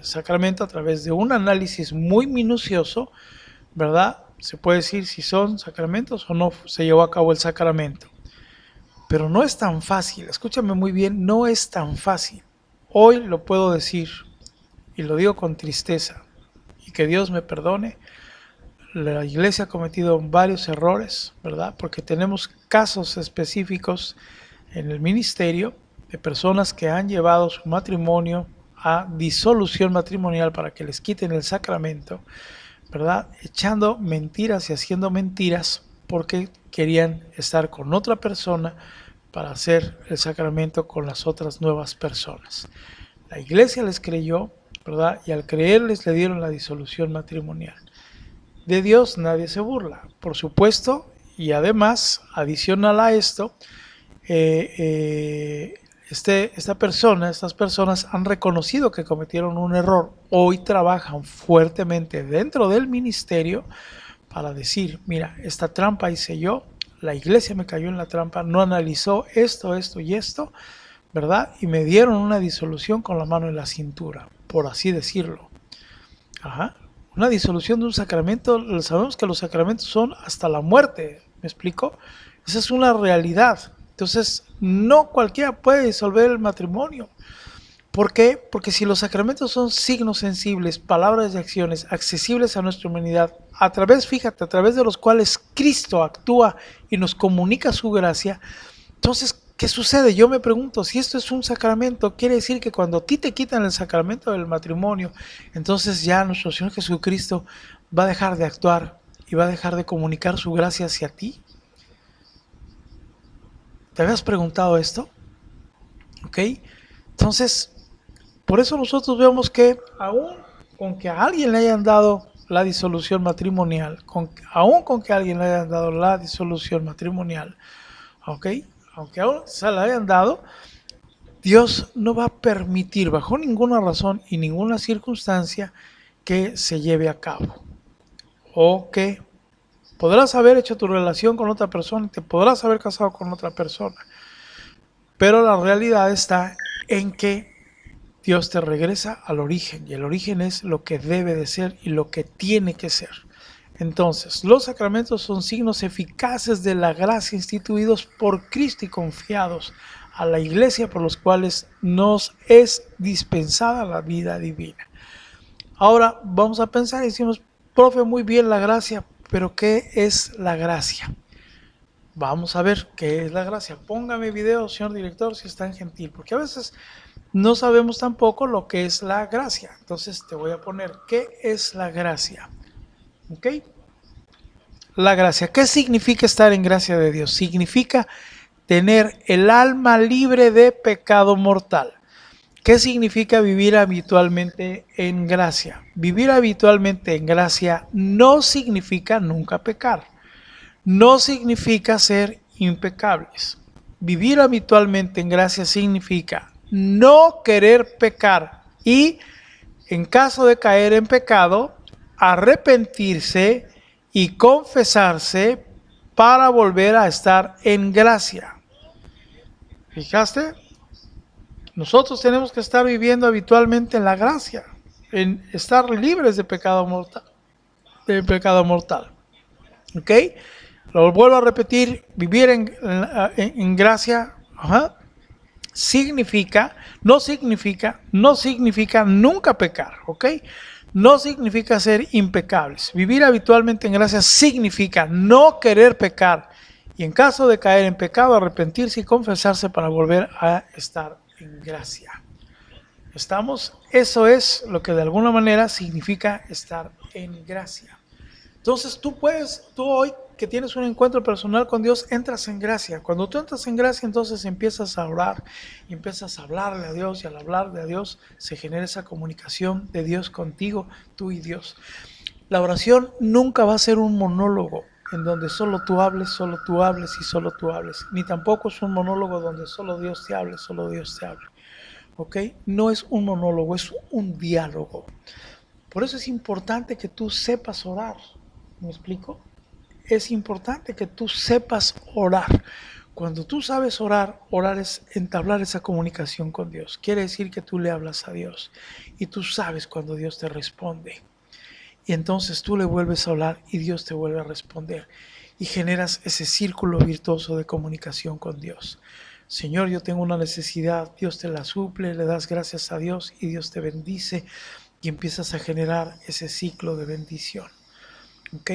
sacramento a través de un análisis muy minucioso, ¿verdad? Se puede decir si son sacramentos o no se llevó a cabo el sacramento. Pero no es tan fácil, escúchame muy bien, no es tan fácil. Hoy lo puedo decir y lo digo con tristeza y que Dios me perdone. La iglesia ha cometido varios errores, ¿verdad? Porque tenemos casos específicos en el ministerio de personas que han llevado su matrimonio a disolución matrimonial para que les quiten el sacramento, ¿verdad? Echando mentiras y haciendo mentiras porque querían estar con otra persona para hacer el sacramento con las otras nuevas personas. La iglesia les creyó, ¿verdad? Y al creerles le dieron la disolución matrimonial. De Dios nadie se burla, por supuesto, y además, adicional a esto, estas personas han reconocido que cometieron un error. Hoy trabajan fuertemente dentro del ministerio para decir, mira, esta trampa hice yo, la iglesia me cayó en la trampa, no analizó esto, esto y esto, ¿verdad? Y me dieron una disolución con la mano en la cintura, por así decirlo. Ajá. Una disolución de un sacramento, sabemos que los sacramentos son hasta la muerte, ¿me explico? Esa es una realidad. Entonces, no cualquiera puede disolver el matrimonio. ¿Por qué? Porque si los sacramentos son signos sensibles, palabras y acciones accesibles a nuestra humanidad, a través, fíjate, a través de los cuales Cristo actúa y nos comunica su gracia, entonces, ¿qué sucede? Yo me pregunto, si esto es un sacramento, quiere decir que cuando a ti te quitan el sacramento del matrimonio, entonces ya nuestro Señor Jesucristo va a dejar de actuar y va a dejar de comunicar su gracia hacia ti. ¿Te habías preguntado esto? ¿Ok? Entonces, por eso nosotros vemos que aún con que a alguien le hayan dado la disolución matrimonial, aún con que a alguien le hayan dado la disolución matrimonial, ¿ok? Aunque aún se la hayan dado, Dios no va a permitir bajo ninguna razón y ninguna circunstancia que se lleve a cabo. O que podrás haber hecho tu relación con otra persona, te podrás haber casado con otra persona, pero la realidad está en que Dios te regresa al origen, y el origen es lo que debe de ser y lo que tiene que ser. Entonces, los sacramentos son signos eficaces de la gracia instituidos por Cristo y confiados a la Iglesia, por los cuales nos es dispensada la vida divina. Ahora vamos a pensar y decimos, profe, muy bien la gracia, pero ¿qué es la gracia? Vamos a ver qué es la gracia. Póngame video, señor director, si es tan gentil, porque a veces no sabemos tampoco lo que es la gracia. Entonces te voy a poner, ¿qué es la gracia? ¿Ok? La gracia. ¿Qué significa estar en gracia de Dios? Significa tener el alma libre de pecado mortal. ¿Qué significa vivir habitualmente en gracia? Vivir habitualmente en gracia no significa nunca pecar. No significa ser impecables. Vivir habitualmente en gracia significa no querer pecar y, en caso de caer en pecado, arrepentirse y confesarse para volver a estar en gracia. ¿Fijaste? Nosotros tenemos que estar viviendo habitualmente en la gracia, en estar libres de pecado mortal. ¿Ok? Lo vuelvo a repetir, vivir en gracia, no significa nunca pecar, ¿ok? No significa ser impecables. Vivir habitualmente en gracia significa no querer pecar y, en caso de caer en pecado, arrepentirse y confesarse para volver a estar en gracia. ¿Estamos? Eso es lo que de alguna manera significa estar en gracia. Entonces tú hoy que tienes un encuentro personal con Dios, entras en gracia. Cuando tú entras en gracia, entonces empiezas a orar y empiezas a hablarle a Dios, y al hablarle a Dios se genera esa comunicación de Dios contigo, tú y Dios. La oración nunca va a ser un monólogo en donde solo tú hables y solo tú hables. Ni tampoco es un monólogo donde solo Dios te hable, solo Dios te hable. ¿Ok? No es un monólogo, es un diálogo. Por eso es importante que tú sepas orar. ¿Me explico? Es importante que tú sepas orar. Cuando tú sabes orar, orar es entablar esa comunicación con Dios. Quiere decir que tú le hablas a Dios y tú sabes cuando Dios te responde. Y entonces tú le vuelves a hablar y Dios te vuelve a responder. Y generas ese círculo virtuoso de comunicación con Dios. Señor, yo tengo una necesidad, Dios te la suple, le das gracias a Dios y Dios te bendice y empiezas a generar ese ciclo de bendición. ¿Ok?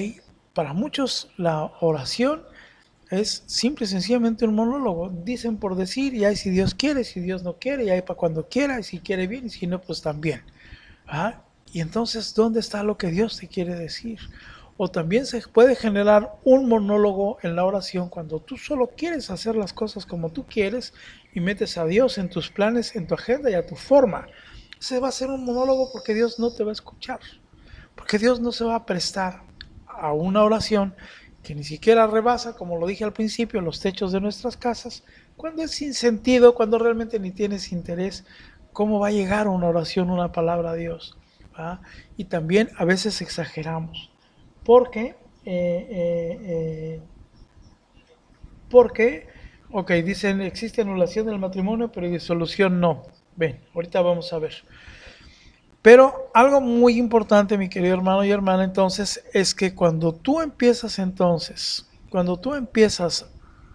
Para muchos la oración es simple y sencillamente un monólogo. Dicen por decir, y hay si Dios quiere, si Dios no quiere, y hay para cuando quiera, y si quiere bien, y si no, pues también. Y entonces, ¿dónde está lo que Dios te quiere decir? O también se puede generar un monólogo en la oración cuando tú solo quieres hacer las cosas como tú quieres y metes a Dios en tus planes, en tu agenda y a tu forma. Ese va a ser un monólogo porque Dios no te va a escuchar. Porque Dios no se va a prestar a una oración que ni siquiera rebasa, como lo dije al principio, los techos de nuestras casas, cuando es sin sentido, cuando realmente ni tienes interés, ¿cómo va a llegar una oración, una palabra a Dios? ¿Va? Y también a veces exageramos, porque, eh, eh, eh, porque, ok, dicen existe anulación del matrimonio, pero disolución no. Ven, ahorita vamos a ver. Pero algo muy importante, mi querido hermano y hermana, entonces, es que cuando tú empiezas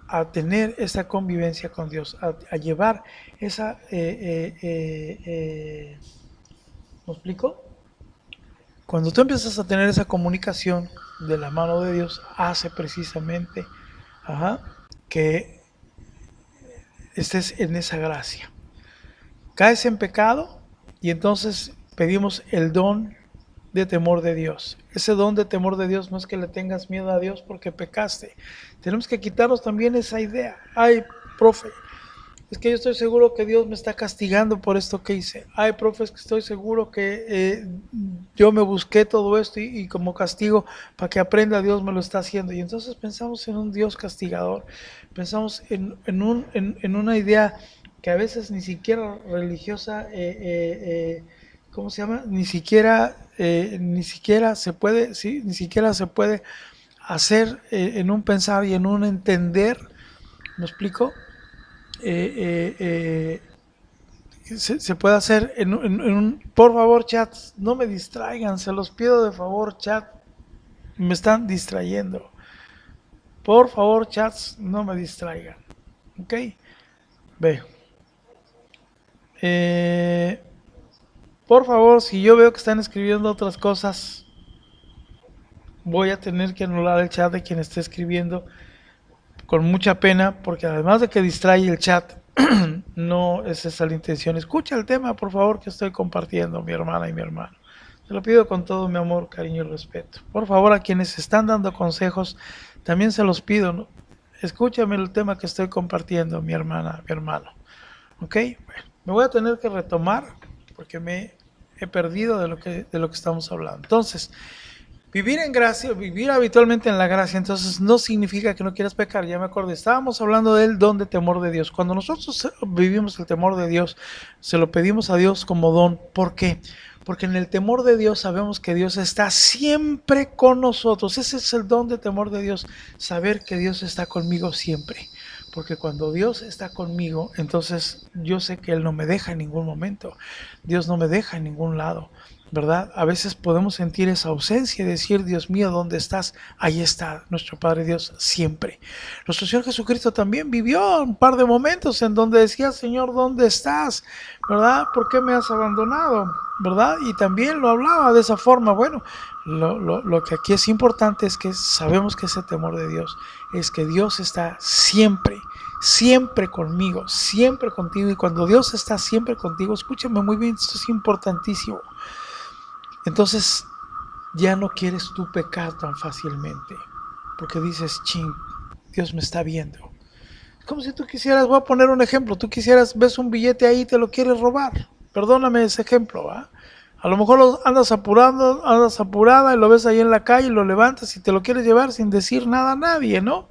a tener esa convivencia con Dios, a llevar esa, ¿me explico? Cuando tú empiezas a tener esa comunicación de la mano de Dios, hace precisamente, ajá, que estés en esa gracia. Caes en pecado y entonces pedimos el don de temor de Dios. Ese don de temor de Dios no es que le tengas miedo a Dios porque pecaste. Tenemos que quitarnos también esa idea. Ay, profe, es que yo estoy seguro que Dios me está castigando por esto que hice. Ay, profe, es que estoy seguro que yo me busqué todo esto y como castigo para que aprenda Dios me lo está haciendo. Y entonces pensamos en un Dios castigador. Pensamos en una idea que a veces ni siquiera religiosa, ¿cómo se llama? Ni siquiera se puede, sí, ni siquiera se puede hacer en un pensar y en un entender. ¿Me explico? Eh, eh, se puede hacer por favor, chat, no me distraigan, se los pido de favor, chat, me están distrayendo. Por favor, chats, no me distraigan. ¿Ok? Ve. Eh, por favor, si yo veo que están escribiendo otras cosas, voy a tener que anular el chat de quien esté escribiendo con mucha pena, porque además de que distrae el chat, no es esa la intención. Escucha el tema, por favor, que estoy compartiendo, mi hermana y mi hermano. Te lo pido con todo mi amor, cariño y respeto. Por favor, a quienes están dando consejos, también se los pido, ¿no? Escúchame el tema que estoy compartiendo, mi hermana, mi hermano. ¿Ok? Bueno, me voy a tener que retomar porque me he perdido de lo que estamos hablando. Entonces, vivir en gracia, vivir habitualmente en la gracia, entonces no significa que no quieras pecar. Ya me acordé, estábamos hablando del don de temor de Dios. Cuando nosotros vivimos el temor de Dios, se lo pedimos a Dios como don. ¿Por qué? Porque en el temor de Dios sabemos que Dios está siempre con nosotros. Ese es el don de temor de Dios, saber que Dios está conmigo siempre. Porque cuando Dios está conmigo, entonces yo sé que Él no me deja en ningún momento. Dios no me deja en ningún lado. ¿Verdad? A veces podemos sentir esa ausencia y decir, Dios mío, ¿dónde estás? Ahí está nuestro Padre Dios siempre. Nuestro Señor Jesucristo también vivió un par de momentos en donde decía, Señor, ¿dónde estás? ¿Verdad? ¿Por qué me has abandonado? ¿Verdad? Y también lo hablaba de esa forma. Bueno, lo que aquí es importante es que sabemos que ese temor de Dios es que Dios está siempre, siempre conmigo, siempre contigo. Y cuando Dios está siempre contigo, escúchame muy bien, esto es importantísimo. Entonces ya no quieres tú pecar tan fácilmente, porque dices, ching, Dios me está viendo. Es como si tú quisieras, voy a poner un ejemplo, tú quisieras, ves un billete ahí y te lo quieres robar. Perdóname ese ejemplo, ¿va? A lo mejor andas apurando, andas apurada y lo ves ahí en la calle, lo levantas y te lo quieres llevar sin decir nada a nadie, ¿no?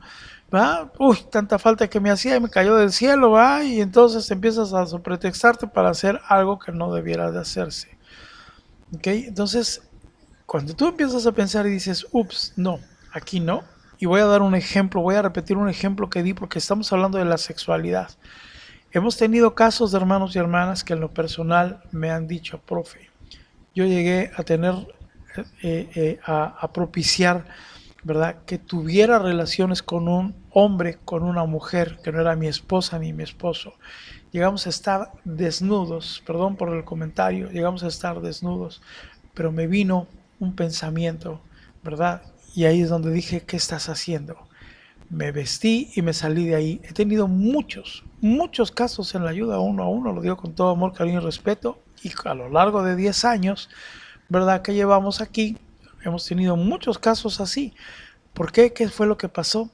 ¿Va? Uy, tanta falta que me hacía y me cayó del cielo, ¿va? Y entonces empiezas a pretextarte para hacer algo que no debiera de hacerse. ¿Ok? Entonces, cuando tú empiezas a pensar y dices, ups, no, aquí no, y voy a dar un ejemplo, voy a repetir un ejemplo que di porque estamos hablando de la sexualidad. Hemos tenido casos de hermanos y hermanas que en lo personal me han dicho, profe, yo llegué a tener, a propiciar, ¿verdad? Que tuviera relaciones con un hombre, con una mujer, que no era mi esposa ni mi esposo. Llegamos a estar desnudos, perdón por el comentario, llegamos a estar desnudos, pero me vino un pensamiento, ¿verdad? Y ahí es donde dije, ¿qué estás haciendo? Me vestí y me salí de ahí. He tenido muchos, muchos casos en la ayuda uno a uno, lo digo con todo amor, cariño y respeto, y a lo largo de 10 años, ¿verdad? Que llevamos aquí, hemos tenido muchos casos así. ¿Por qué? ¿Qué fue lo que pasó?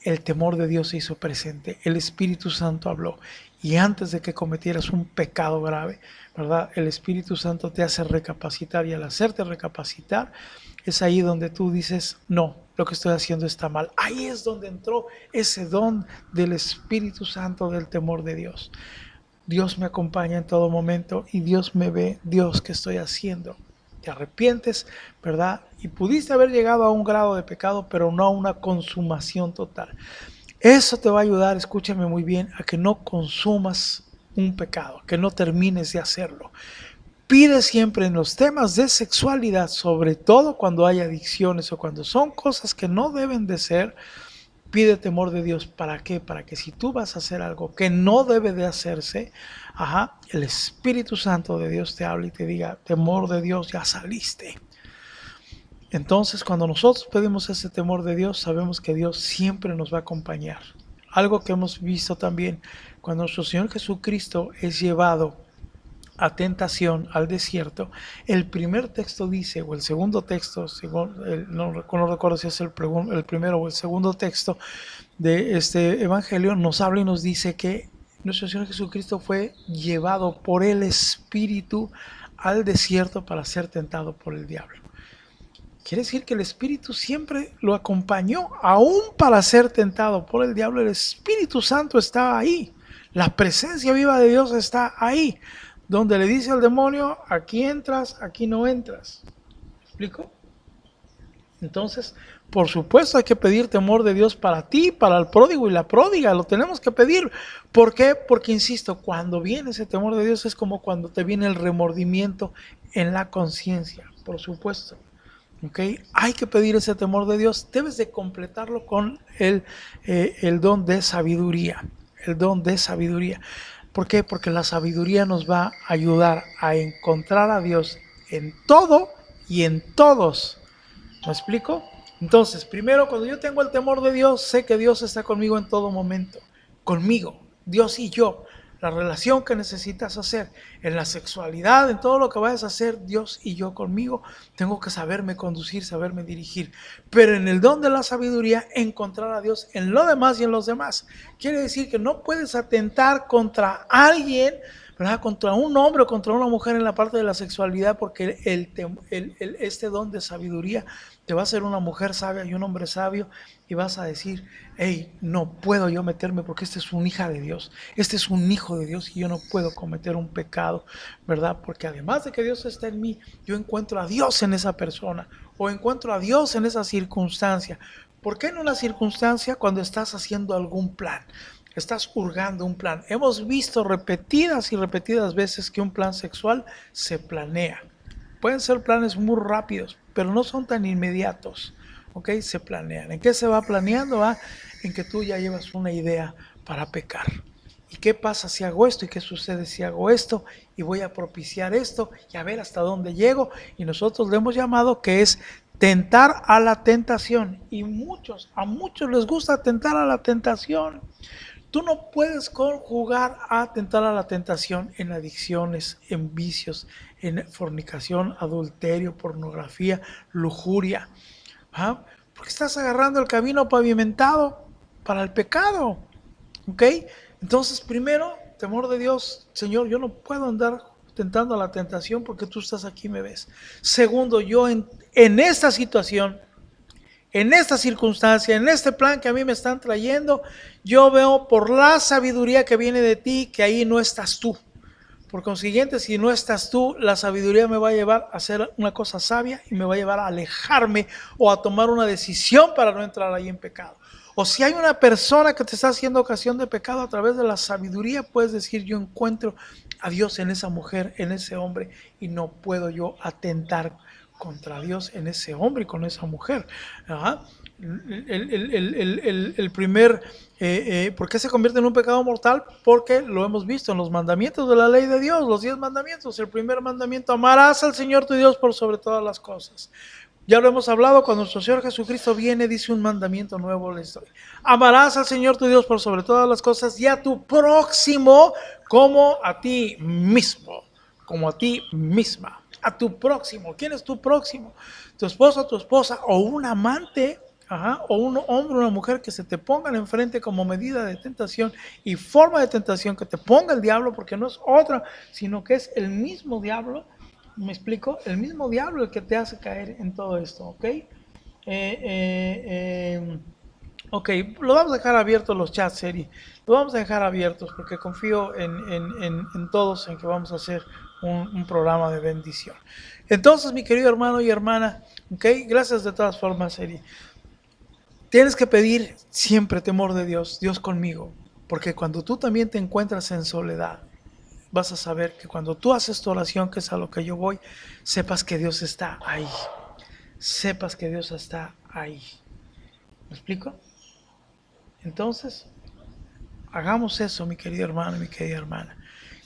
El temor de Dios se hizo presente, el Espíritu Santo habló, y antes de que cometieras un pecado grave, ¿verdad? El Espíritu Santo te hace recapacitar, y al hacerte recapacitar, es ahí donde tú dices, no, lo que estoy haciendo está mal. Ahí es donde entró ese don del Espíritu Santo, del temor de Dios. Dios me acompaña en todo momento y Dios me ve. Dios, ¿qué estoy haciendo? Te arrepientes, ¿verdad? Y pudiste haber llegado a un grado de pecado, pero no a una consumación total. Eso te va a ayudar, escúchame muy bien, a que no consumas un pecado, que no termines de hacerlo. Pide siempre en los temas de sexualidad, sobre todo cuando hay adicciones o cuando son cosas que no deben de ser, pide temor de Dios. ¿Para qué? Para que si tú vas a hacer algo que no debe de hacerse, el Espíritu Santo de Dios te hable y te diga, temor de Dios, ya saliste. Entonces, cuando nosotros pedimos ese temor de Dios, sabemos que Dios siempre nos va a acompañar. Algo que hemos visto también, cuando nuestro Señor Jesucristo es llevado a tentación, al desierto, el primer texto dice, o el segundo texto, no recuerdo si es el primero o el segundo texto de este evangelio, nos habla y nos dice que nuestro Señor Jesucristo fue llevado por el Espíritu al desierto para ser tentado por el diablo. Quiere decir que el Espíritu siempre lo acompañó, aún para ser tentado por el diablo. El Espíritu Santo estaba ahí. La presencia viva de Dios está ahí. Donde le dice al demonio, aquí entras, aquí no entras. ¿Me explico? Entonces, por supuesto hay que pedir temor de Dios para ti, para el pródigo y la pródiga. Lo tenemos que pedir. ¿Por qué? Porque, insisto, cuando viene ese temor de Dios es como cuando te viene el remordimiento en la conciencia. Por supuesto. Okay. Hay que pedir ese temor de Dios. Debes de completarlo con el don de sabiduría. El don de sabiduría. ¿Por qué? Porque la sabiduría nos va a ayudar a encontrar a Dios en todo y en todos. ¿Me explico? Entonces, primero, cuando yo tengo el temor de Dios, sé que Dios está conmigo en todo momento. Conmigo, Dios y yo. La relación que necesitas hacer en la sexualidad, en todo lo que vayas a hacer, Dios y yo conmigo, tengo que saberme conducir, saberme dirigir. Pero en el don de la sabiduría, encontrar a Dios en lo demás y en los demás. Quiere decir que no puedes atentar contra alguien, ¿verdad? Contra un hombre o contra una mujer en la parte de la sexualidad, porque este don de sabiduría te va a hacer una mujer sabia y un hombre sabio, y vas a decir, hey, no puedo yo meterme porque esta es una hija de Dios, este es un hijo de Dios y yo no puedo cometer un pecado, ¿verdad? Porque además de que Dios está en mí, yo encuentro a Dios en esa persona o encuentro a Dios en esa circunstancia. ¿Por qué en una circunstancia? Cuando estás haciendo algún plan. Estás hurgando un plan. Hemos visto repetidas y repetidas veces que un plan sexual se planea. Pueden ser planes muy rápidos, pero no son tan inmediatos. ¿Ok? Se planean. ¿En qué se va planeando? En que tú ya llevas una idea para pecar. ¿Y qué pasa si hago esto? ¿Y qué sucede si hago esto? Y voy a propiciar esto y a ver hasta dónde llego. Y nosotros le hemos llamado que es tentar a la tentación. Y a muchos les gusta tentar a la tentación. Tú no puedes conjugar a tentar a la tentación en adicciones, en vicios, en fornicación, adulterio, pornografía, lujuria. Porque estás agarrando el camino pavimentado para el pecado. ¿Ok? Entonces, primero, temor de Dios. Señor, yo no puedo andar tentando a la tentación porque tú estás aquí y me ves. Segundo, yo en esta situación, en esta circunstancia, en este plan que a mí me están trayendo, yo veo por la sabiduría que viene de ti que ahí no estás tú. Por consiguiente, si no estás tú, la sabiduría me va a llevar a hacer una cosa sabia y me va a llevar a alejarme o a tomar una decisión para no entrar ahí en pecado. O si hay una persona que te está haciendo ocasión de pecado, a través de la sabiduría puedes decir, yo encuentro a Dios en esa mujer, en ese hombre, y no puedo yo atentar contra Dios en ese hombre y con esa mujer. El primer, ¿por qué se convierte en un pecado mortal? Porque lo hemos visto en los mandamientos de la ley de Dios, los 10 mandamientos. El primer mandamiento, amarás al Señor tu Dios por sobre todas las cosas. Ya lo hemos hablado, cuando nuestro Señor Jesucristo viene, dice un mandamiento nuevo les doy. Amarás al Señor tu Dios por sobre todas las cosas y a tu próximo como a ti mismo, como a ti misma. A tu próximo. ¿Quién es tu próximo? Tu esposo, tu esposa o un amante, o un hombre o una mujer que se te pongan enfrente como medida de tentación y forma de tentación que te ponga el diablo, porque no es otra, sino que es el mismo diablo. ¿Me explico? El mismo diablo el que te hace caer en todo esto, ¿ok? Ok, lo vamos a dejar abiertos los chats, Eri. Lo vamos a dejar abiertos porque confío en todos en que vamos a hacer un programa de bendición. Entonces, mi querido hermano y hermana, ok, gracias de todas formas, Eri. Tienes que pedir siempre temor de Dios, Dios conmigo, porque cuando tú también te encuentras en soledad, vas a saber que cuando tú haces tu oración, que es a lo que yo voy, sepas que Dios está ahí. Sepas que Dios está ahí. ¿Me explico? Entonces, hagamos eso, mi querido hermano y mi querida hermana,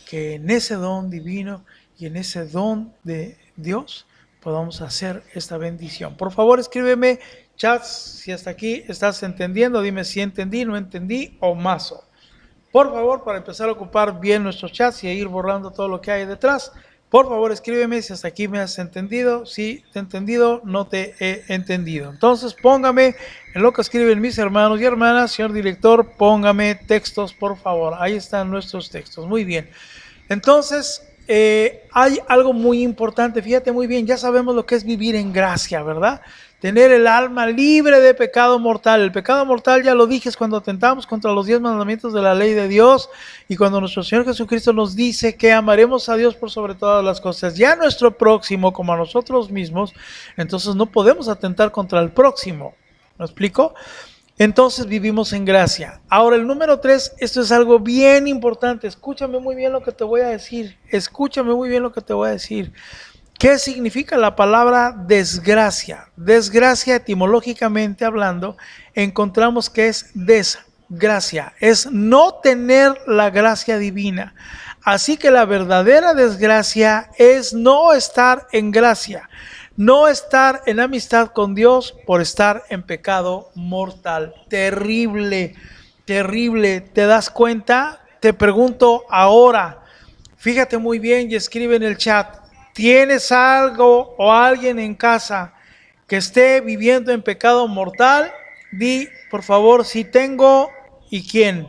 que en ese don divino y en ese don de Dios podamos hacer esta bendición. Por favor, escríbeme chats si hasta aquí estás entendiendo, dime si entendí, no entendí o más. Por favor, para empezar a ocupar bien nuestros chats y a ir borrando todo lo que hay detrás, por favor escríbeme si hasta aquí me has entendido, si te he entendido, no te he entendido. Entonces póngame en lo que escriben mis hermanos y hermanas, señor director, póngame textos, por favor. Ahí están nuestros textos. Muy bien. Entonces, hay algo muy importante, fíjate muy bien, ya sabemos lo que es vivir en gracia, ¿verdad? Tener el alma libre de pecado mortal. El pecado mortal, ya lo dije, es cuando atentamos contra los 10 mandamientos de la ley de Dios y cuando nuestro Señor Jesucristo nos dice que amaremos a Dios por sobre todas las cosas, ya a nuestro próximo como a nosotros mismos, entonces no podemos atentar contra el próximo. ¿Me explico? Entonces vivimos en gracia. Ahora el número 3, esto es algo bien importante. Escúchame muy bien lo que te voy a decir. Escúchame muy bien lo que te voy a decir. ¿Qué significa la palabra desgracia? Desgracia, etimológicamente hablando, encontramos que es desgracia, es no tener la gracia divina. Así que la verdadera desgracia es no estar en gracia, no estar en amistad con Dios por estar en pecado mortal. Terrible, terrible. ¿Te das cuenta? Te pregunto ahora. Fíjate muy bien y escribe en el chat. ¿Tienes algo o alguien en casa que esté viviendo en pecado mortal? Di, por favor, si tengo y quién.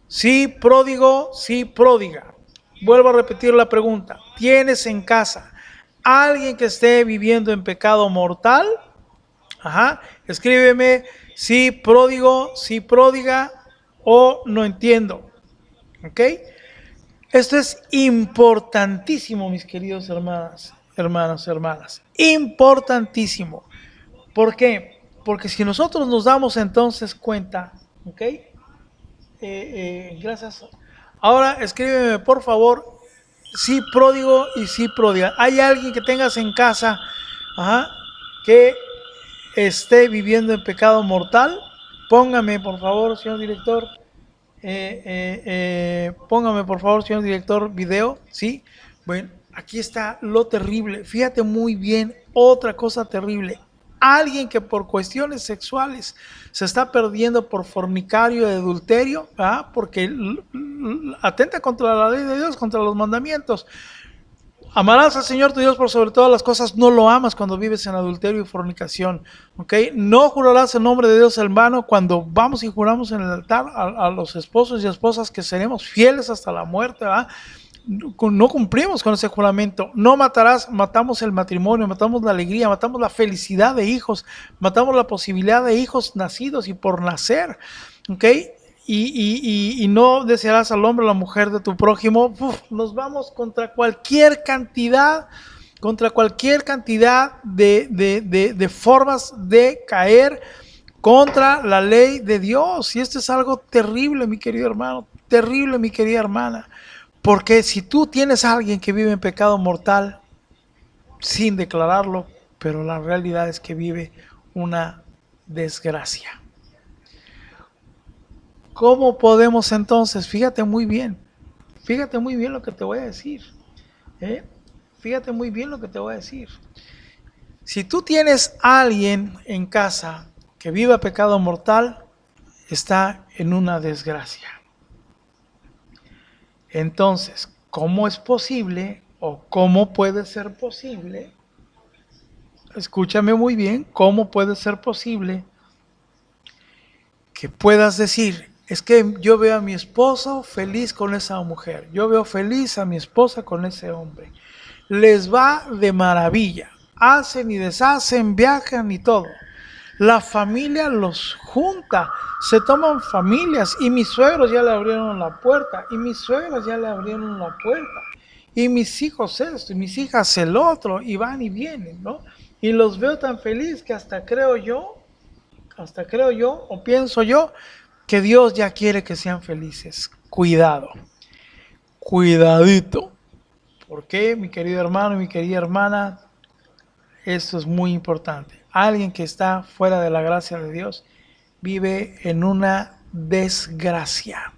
Sí, pródigo, sí, pródiga. Vuelvo a repetir la pregunta. ¿Tienes en casa alguien que esté viviendo en pecado mortal? Ajá. Escríbeme sí, pródigo, sí, pródiga o no entiendo. ¿Ok? Esto es importantísimo, mis queridos hermanas. Importantísimo. ¿Por qué? Porque si nosotros nos damos entonces cuenta, ¿ok? Gracias. Ahora escríbeme, por favor, sí pródigo y sí pródiga. ¿Hay alguien que tengas en casa, ajá, que esté viviendo en pecado mortal? Póngame, por favor, señor director. Póngame por favor, señor director, video, ¿sí? Bueno, aquí está lo terrible. Fíjate muy bien, otra cosa terrible. Alguien que por cuestiones sexuales se está perdiendo por fornicario y adulterio, porque atenta contra la ley de Dios, contra los mandamientos. Amarás al Señor tu Dios por sobre todas las cosas, no lo amas cuando vives en adulterio y fornicación, ¿ok? No jurarás en nombre de Dios en vano cuando vamos y juramos en el altar a los esposos y esposas que seremos fieles hasta la muerte, ¿verdad? No cumplimos con ese juramento. No matarás, matamos el matrimonio, matamos la alegría, matamos la felicidad de hijos, matamos la posibilidad de hijos nacidos y por nacer, ¿ok? Y no desearás al hombre o la mujer de tu prójimo. Nos vamos contra cualquier cantidad de formas de caer contra la ley de Dios. Y esto es algo terrible, mi querido hermano, terrible, mi querida hermana. Porque si tú tienes a alguien que vive en pecado mortal sin declararlo, pero la realidad es que vive una desgracia. ¿Cómo podemos entonces? Fíjate muy bien lo que te voy a decir. Fíjate muy bien lo que te voy a decir. Si tú tienes a alguien en casa que viva pecado mortal, está en una desgracia. Entonces, ¿cómo es posible o cómo puede ser posible? Escúchame muy bien, ¿cómo puede ser posible que puedas decir, es que yo veo a mi esposo feliz con esa mujer, yo veo feliz a mi esposa con ese hombre, les va de maravilla. Hacen y deshacen, viajan y todo. La familia los junta, se toman familias y mis suegros ya le abrieron la puerta y mis suegras ya le abrieron la puerta y mis hijos esto y mis hijas el otro y van y vienen, ¿no? Y los veo tan feliz que hasta creo yo o pienso yo que Dios ya quiere que sean felices. Cuidado, cuidadito. ¿Por qué, mi querido hermano y mi querida hermana? Esto es muy importante. Alguien que está fuera de la gracia de Dios vive en una desgracia.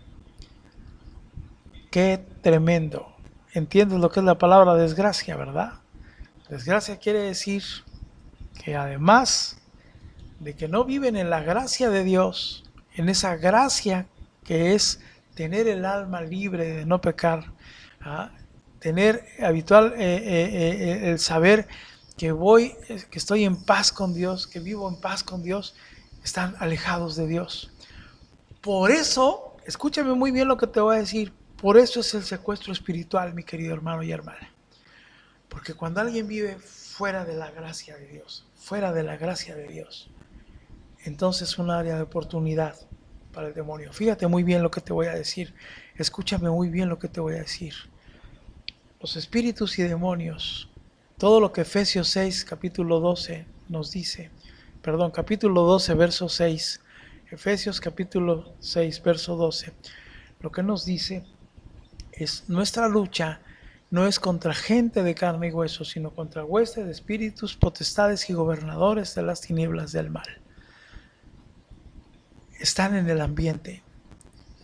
Qué tremendo. ¿Entiendes lo que es la palabra desgracia, verdad? Desgracia quiere decir que además de que no viven en la gracia de Dios, en esa gracia que es tener el alma libre de no pecar, tener habitual el saber que estoy en paz con Dios, que vivo en paz con Dios, están alejados de Dios. Por eso, escúchame muy bien lo que te voy a decir, por eso es el secuestro espiritual, mi querido hermano y hermana. Porque cuando alguien vive fuera de la gracia de Dios, entonces es un área de oportunidad para el demonio. Fíjate muy bien lo que te voy a decir, escúchame muy bien lo que te voy a decir. Los espíritus y demonios, todo lo que Efesios 6, capítulo 12 nos dice, capítulo 12, verso 6, Efesios capítulo 6, verso 12, lo que nos dice es: nuestra lucha no es contra gente de carne y hueso, sino contra huestes de espíritus, potestades y gobernadores de las tinieblas del mal. Están en el ambiente,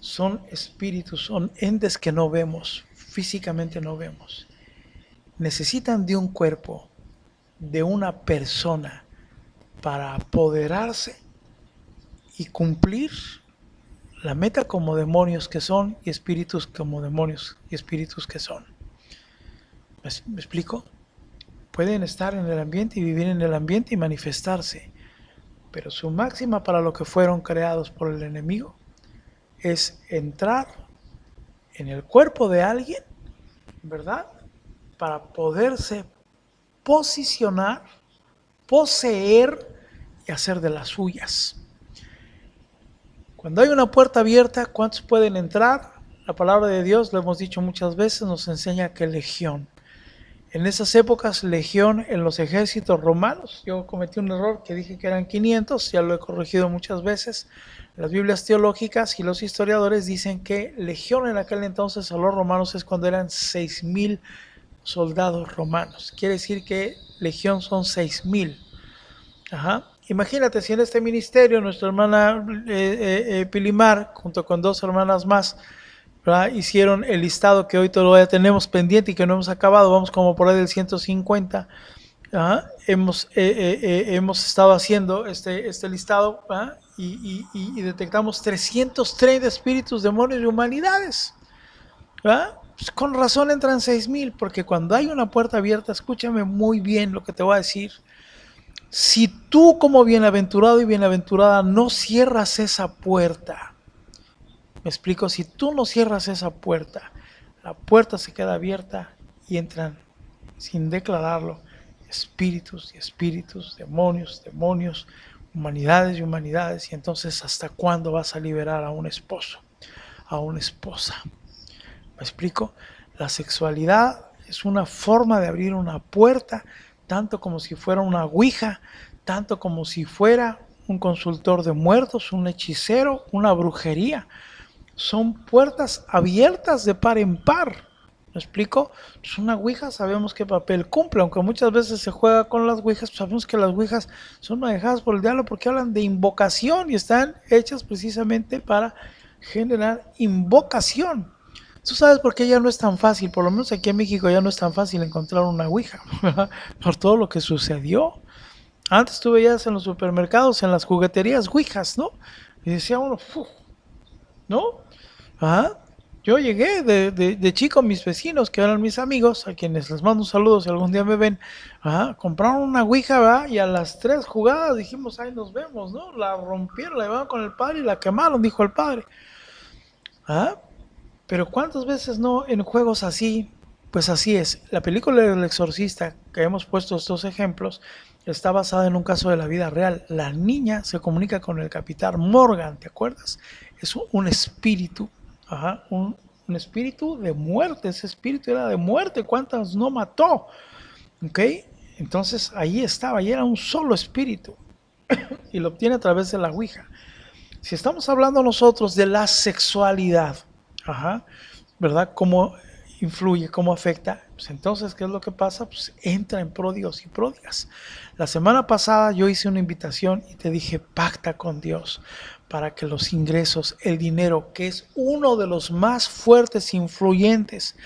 son espíritus, son entes que no vemos, físicamente no vemos. Necesitan de un cuerpo, de una persona, para apoderarse y cumplir la meta como demonios que son y espíritus como demonios y espíritus que son. ¿Me explico? Pueden estar en el ambiente y vivir en el ambiente y manifestarse, pero su máxima para lo que fueron creados por el enemigo es entrar en el cuerpo de alguien, ¿verdad? Para poderse posicionar, poseer y hacer de las suyas. Cuando hay una puerta abierta, ¿cuántos pueden entrar? La palabra de Dios, lo hemos dicho muchas veces, nos enseña que legión. En esas épocas, legión en los ejércitos romanos, yo cometí un error que dije que eran 500, ya lo he corregido muchas veces. Las Biblias teológicas y los historiadores dicen que legión en aquel entonces a los romanos es cuando eran 6,000 soldados romanos. Quiere decir que legión son 6,000. Imagínate si en este ministerio nuestra hermana Pilimar, junto con 2 hermanas más, ¿verdad?, hicieron el listado que hoy todavía tenemos pendiente y que no hemos acabado, vamos como por ahí del 150. Hemos estado haciendo este listado, y detectamos 330 espíritus, demonios y humanidades. Pues con razón entran 6,000, porque cuando hay una puerta abierta, escúchame muy bien lo que te voy a decir. Si tú como bienaventurado y bienaventurada no cierras esa puerta, me explico, si tú no cierras esa puerta, la puerta se queda abierta y entran sin declararlo espíritus y espíritus, demonios, humanidades y humanidades. Y entonces, ¿hasta cuándo vas a liberar a un esposo, a una esposa? ¿Me explico? La sexualidad es una forma de abrir una puerta, tanto como si fuera una ouija, tanto como si fuera un consultor de muertos, un hechicero, una brujería. Son puertas abiertas de par en par. ¿Me explico? Pues una ouija sabemos qué papel cumple, aunque muchas veces se juega con las ouijas, pues sabemos que las ouijas son manejadas por el diablo porque hablan de invocación y están hechas precisamente para generar invocación. Tú sabes por qué ya no es tan fácil, por lo menos aquí en México ya no es tan fácil encontrar una ouija, por todo lo que sucedió. Antes tú veías en los supermercados, en las jugueterías, ouijas, ¿no? Y decía uno, ¿no? Yo llegué de chico, mis vecinos, que eran mis amigos, a quienes les mando un saludo si algún día me ven, compraron una ouija, ¿verdad? Y a las 3 jugadas dijimos, ahí nos vemos, ¿no? La rompieron, la llevaron con el padre y la quemaron, dijo el padre. Pero ¿cuántas veces no en juegos así Pues así es. La película del Exorcista, que hemos puesto estos ejemplos, está basada en un caso de la vida real. La niña se comunica con el capitán Morgan, ¿te acuerdas? Es un espíritu, ajá, un espíritu de muerte. Ese espíritu era de muerte. ¿Cuántas no mató? ¿Ok? Entonces ahí estaba, y era un solo espíritu. Y lo obtiene a través de la Ouija. Si estamos hablando nosotros de la sexualidad, ajá, ¿verdad? ¿Cómo influye, cómo afecta? Pues entonces, ¿qué es lo que pasa? Pues entra en pródigos y pródigas. La semana pasada yo hice una invitación y te dije, pacta con Dios para que los ingresos, el dinero, que es uno de los más fuertes influyentes,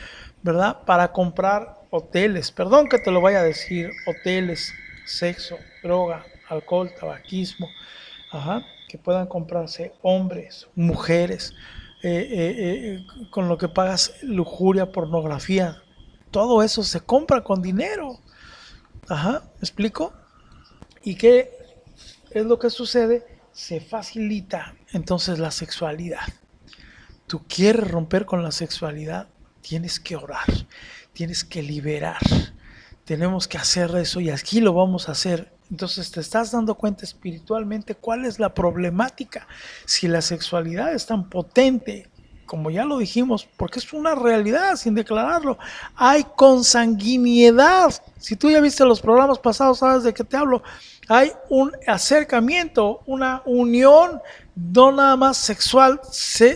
¿verdad? Para comprar hoteles, perdón que te lo vaya a decir, hoteles, sexo, droga, alcohol, tabaquismo, ajá, que puedan comprarse hombres, mujeres, con lo que pagas lujuria, pornografía, todo eso se compra con dinero. Ajá, ¿me explico? ¿Y qué es lo que sucede? Se facilita entonces la sexualidad. Tú quieres romper con la sexualidad, tienes que orar, tienes que liberar. Tenemos que hacer eso y aquí lo vamos a hacer. Entonces te estás dando cuenta espiritualmente cuál es la problemática. Si la sexualidad es tan potente, como ya lo dijimos, porque es una realidad sin declararlo, hay consanguinidad. Si tú ya viste los programas pasados, sabes de qué te hablo. Hay un acercamiento, una unión, no nada más sexual,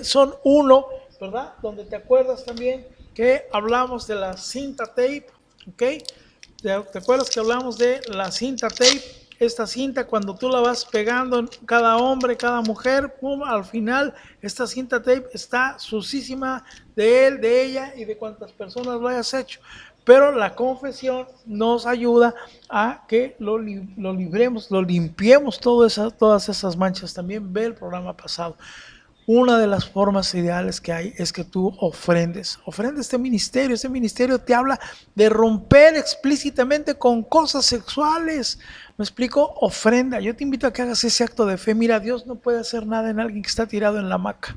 son uno, ¿verdad? Donde te acuerdas también que hablamos de la cinta tape, ¿ok? ¿Te acuerdas que hablamos de la cinta tape? Esta cinta, cuando tú la vas pegando en cada hombre, cada mujer, pum, al final esta cinta tape está sucísima de él, de ella y de cuantas personas lo hayas hecho. Pero la confesión nos ayuda a que lo libremos, lo limpiemos todas esas manchas. También ve el programa pasado. Una de las formas ideales que hay es que tú ofrendes este ministerio. Este ministerio te habla de romper explícitamente con cosas sexuales. ¿Me explico? Ofrenda. Yo te invito a que hagas ese acto de fe. Mira, Dios no puede hacer nada en alguien que está tirado en la hamaca,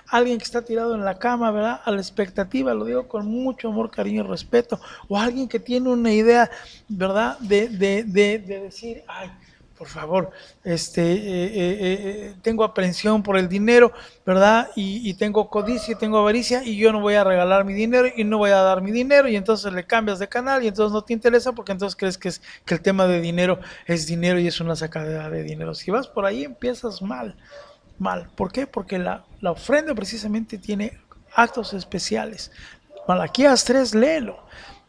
alguien que está tirado en la cama, ¿verdad? A la expectativa, lo digo con mucho amor, cariño y respeto, o alguien que tiene una idea, ¿verdad? De decir, ay, por favor, tengo aprehensión por el dinero, ¿verdad? Y tengo codicia y tengo avaricia y yo no voy a regalar mi dinero y no voy a dar mi dinero, y entonces le cambias de canal y entonces no te interesa porque entonces crees que el tema de dinero es dinero y es una sacadera de dinero. Si vas por ahí empiezas mal. ¿Por qué? Porque la ofrenda precisamente tiene actos especiales. Malaquías 3, léelo.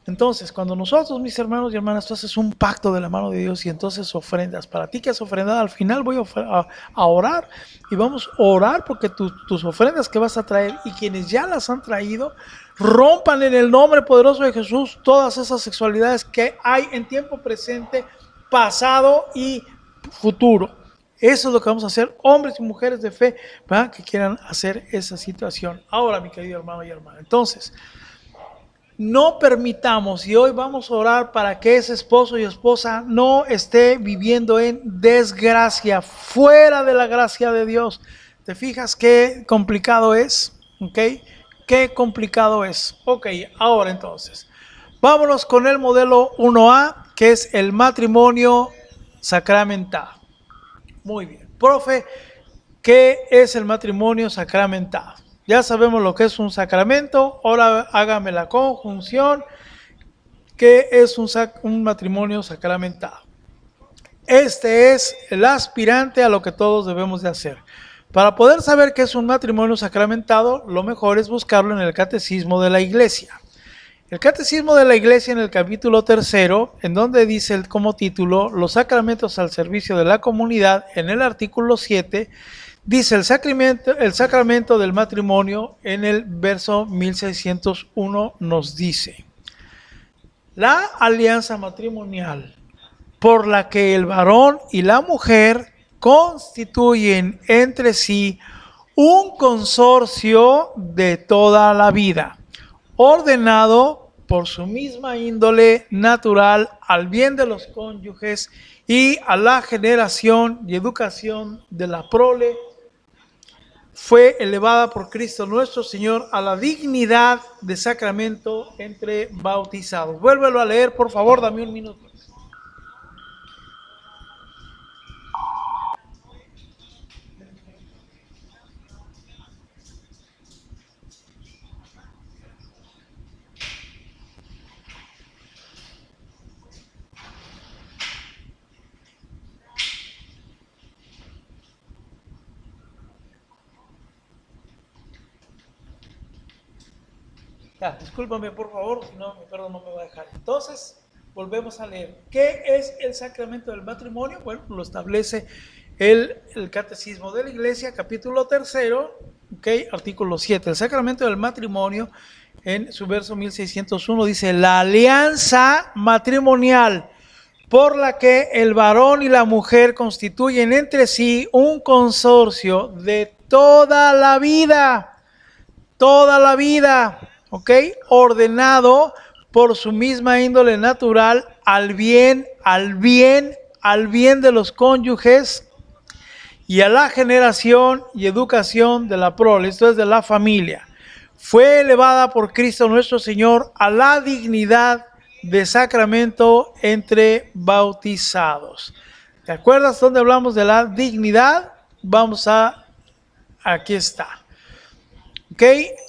Entonces, cuando nosotros, mis hermanos y hermanas, tú haces un pacto de la mano de Dios y entonces ofrendas, para ti que has ofrendado, al final voy a orar y vamos a orar porque tus ofrendas que vas a traer y quienes ya las han traído, rompan en el nombre poderoso de Jesús todas esas sexualidades que hay en tiempo presente, pasado y futuro. Eso es lo que vamos a hacer, hombres y mujeres de fe, ¿verdad? Que quieran hacer esa situación. Ahora, mi querido hermano y hermana, entonces, no permitamos, y hoy vamos a orar para que ese esposo y esposa no esté viviendo en desgracia, fuera de la gracia de Dios. ¿Te fijas qué complicado es? ¿Ok? Qué complicado es. Ok, ahora entonces, vámonos con el modelo 1A, que es el matrimonio sacramentado. Muy bien. Profe, ¿qué es el matrimonio sacramentado? Ya sabemos lo que es un sacramento, ahora hágame la conjunción. ¿Qué es un matrimonio sacramentado? Este es el aspirante a lo que todos debemos de hacer. Para poder saber qué es un matrimonio sacramentado, lo mejor es buscarlo en el Catecismo de la Iglesia. El Catecismo de la Iglesia, en el capítulo 3, en donde dice como título, los sacramentos al servicio de la comunidad, en el artículo 7, dice el sacramento del matrimonio, en el verso 1601 nos dice: la alianza matrimonial por la que el varón y la mujer constituyen entre sí un consorcio de toda la vida, ordenado por su misma índole natural al bien de los cónyuges y a la generación y educación de la prole fue elevada por Cristo nuestro Señor a la dignidad de sacramento entre bautizados. Vuélvelo a leer, por favor, dame un minuto. Ya, discúlpame por favor, si no, mi perro no me va a dejar. Entonces, volvemos a leer. ¿Qué es el sacramento del matrimonio? Bueno, lo establece el Catecismo de la Iglesia, capítulo 3, artículo 7. El sacramento del matrimonio, en su verso 1601, dice: la alianza matrimonial por la que el varón y la mujer constituyen entre sí un consorcio de toda la vida, ¿ok? Ordenado por su misma índole natural al bien de los cónyuges y a la generación y educación de la prole, esto es de la familia. Fue elevada por Cristo nuestro Señor a la dignidad de sacramento entre bautizados. ¿Te acuerdas dónde hablamos de la dignidad? Aquí está. Ok,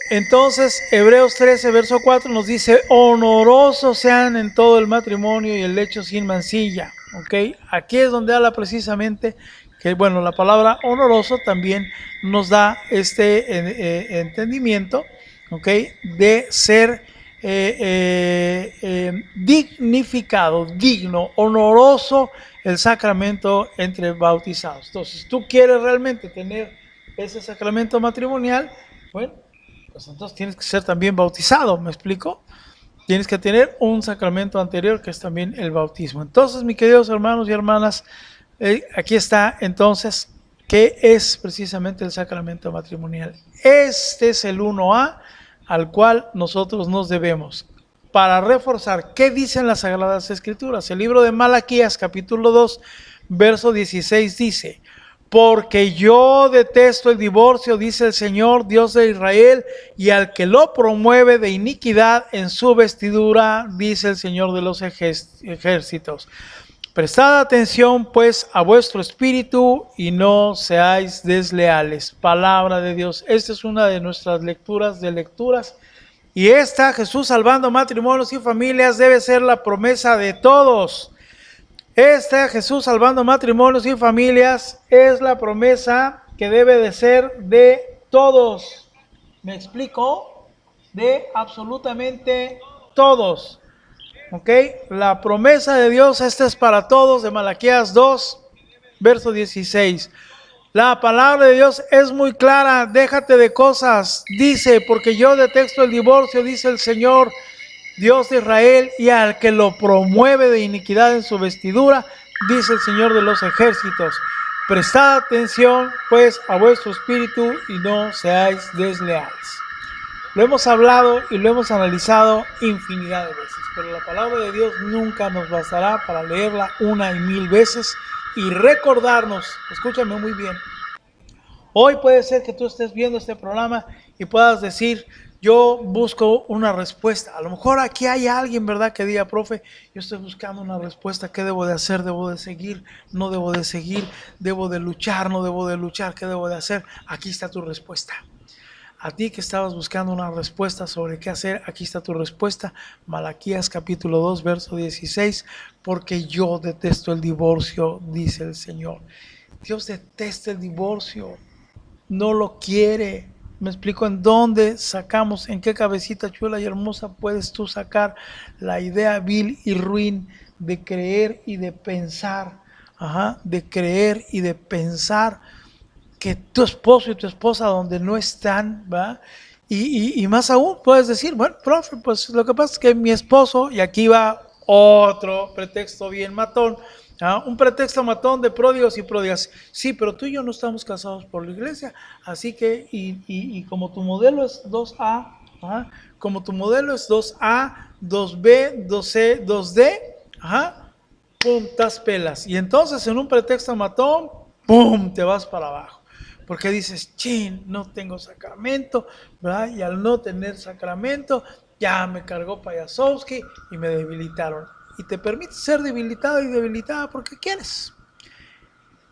entonces Hebreos 13, verso 4 nos dice: honorosos sean en todo el matrimonio y el lecho sin mancilla. Ok, aquí es donde habla precisamente que, bueno, la palabra honoroso también nos da este entendimiento, ok, de ser dignificado, digno, honoroso el sacramento entre bautizados. Entonces, tú quieres realmente tener ese sacramento matrimonial, bueno, pues entonces tienes que ser también bautizado, ¿me explico? Tienes que tener un sacramento anterior que es también el bautismo. Entonces, mis queridos hermanos y hermanas, aquí está entonces, ¿qué es precisamente el sacramento matrimonial? Este es el 1A al cual nosotros nos debemos. Para reforzar, ¿qué dicen las Sagradas Escrituras? El libro de Malaquías, capítulo 2, verso 16 dice: porque yo detesto el divorcio, dice el Señor, Dios de Israel, y al que lo promueve de iniquidad en su vestidura, dice el Señor de los ejércitos. Prestad atención, pues, a vuestro espíritu y no seáis desleales. Palabra de Dios. Esta es una de nuestras lecturas. Y esta, Jesús salvando matrimonios y familias, debe ser la promesa de todos. Jesús salvando matrimonios y familias es la promesa que debe de ser de todos. ¿Me explico? De absolutamente todos. ¿Ok? La promesa de Dios, esta es para todos, de Malaquías 2, verso 16. La palabra de Dios es muy clara: déjate de cosas, dice, porque yo detesto el divorcio, dice el Señor, Dios de Israel, y al que lo promueve de iniquidad en su vestidura, dice el Señor de los ejércitos. Prestad atención, pues, a vuestro espíritu y no seáis desleales. Lo hemos hablado y lo hemos analizado infinidad de veces, pero la palabra de Dios nunca nos bastará para leerla una y mil veces y recordarnos. Escúchame muy bien. Hoy puede ser que tú estés viendo este programa y puedas decir: yo busco una respuesta. A lo mejor aquí hay alguien, ¿verdad?, que diga: profe, yo estoy buscando una respuesta. ¿Qué debo de hacer? ¿Debo de seguir? ¿No debo de seguir? ¿Debo de luchar? ¿No debo de luchar? ¿Qué debo de hacer? Aquí está tu respuesta. A ti que estabas buscando una respuesta sobre qué hacer, aquí está tu respuesta. Malaquías capítulo 2, verso 16. Porque yo detesto el divorcio, dice el Señor. Dios detesta el divorcio. No lo quiere. Me explico. ¿En dónde sacamos, en qué cabecita chula y hermosa puedes tú sacar la idea vil y ruin de creer y de pensar, de creer y de pensar que tu esposo y tu esposa donde no están, ¿va? Y más aún puedes decir: bueno, profe, pues lo que pasa es que mi esposo, y aquí va otro pretexto bien matón, un pretexto matón de pródigos y pródigas. Sí, pero tú y yo no estamos casados por la iglesia, así que, y como tu modelo es 2A, como tu modelo es 2A, 2B, 2C, 2D, pum, tas pelas. Y entonces en un pretexto matón, pum, te vas para abajo. Porque dices, chin, no tengo sacramento, ¿verdad? Y al no tener sacramento, ya me cargó Payasowski y me debilitaron. Y te permite ser debilitado y debilitada porque quieres.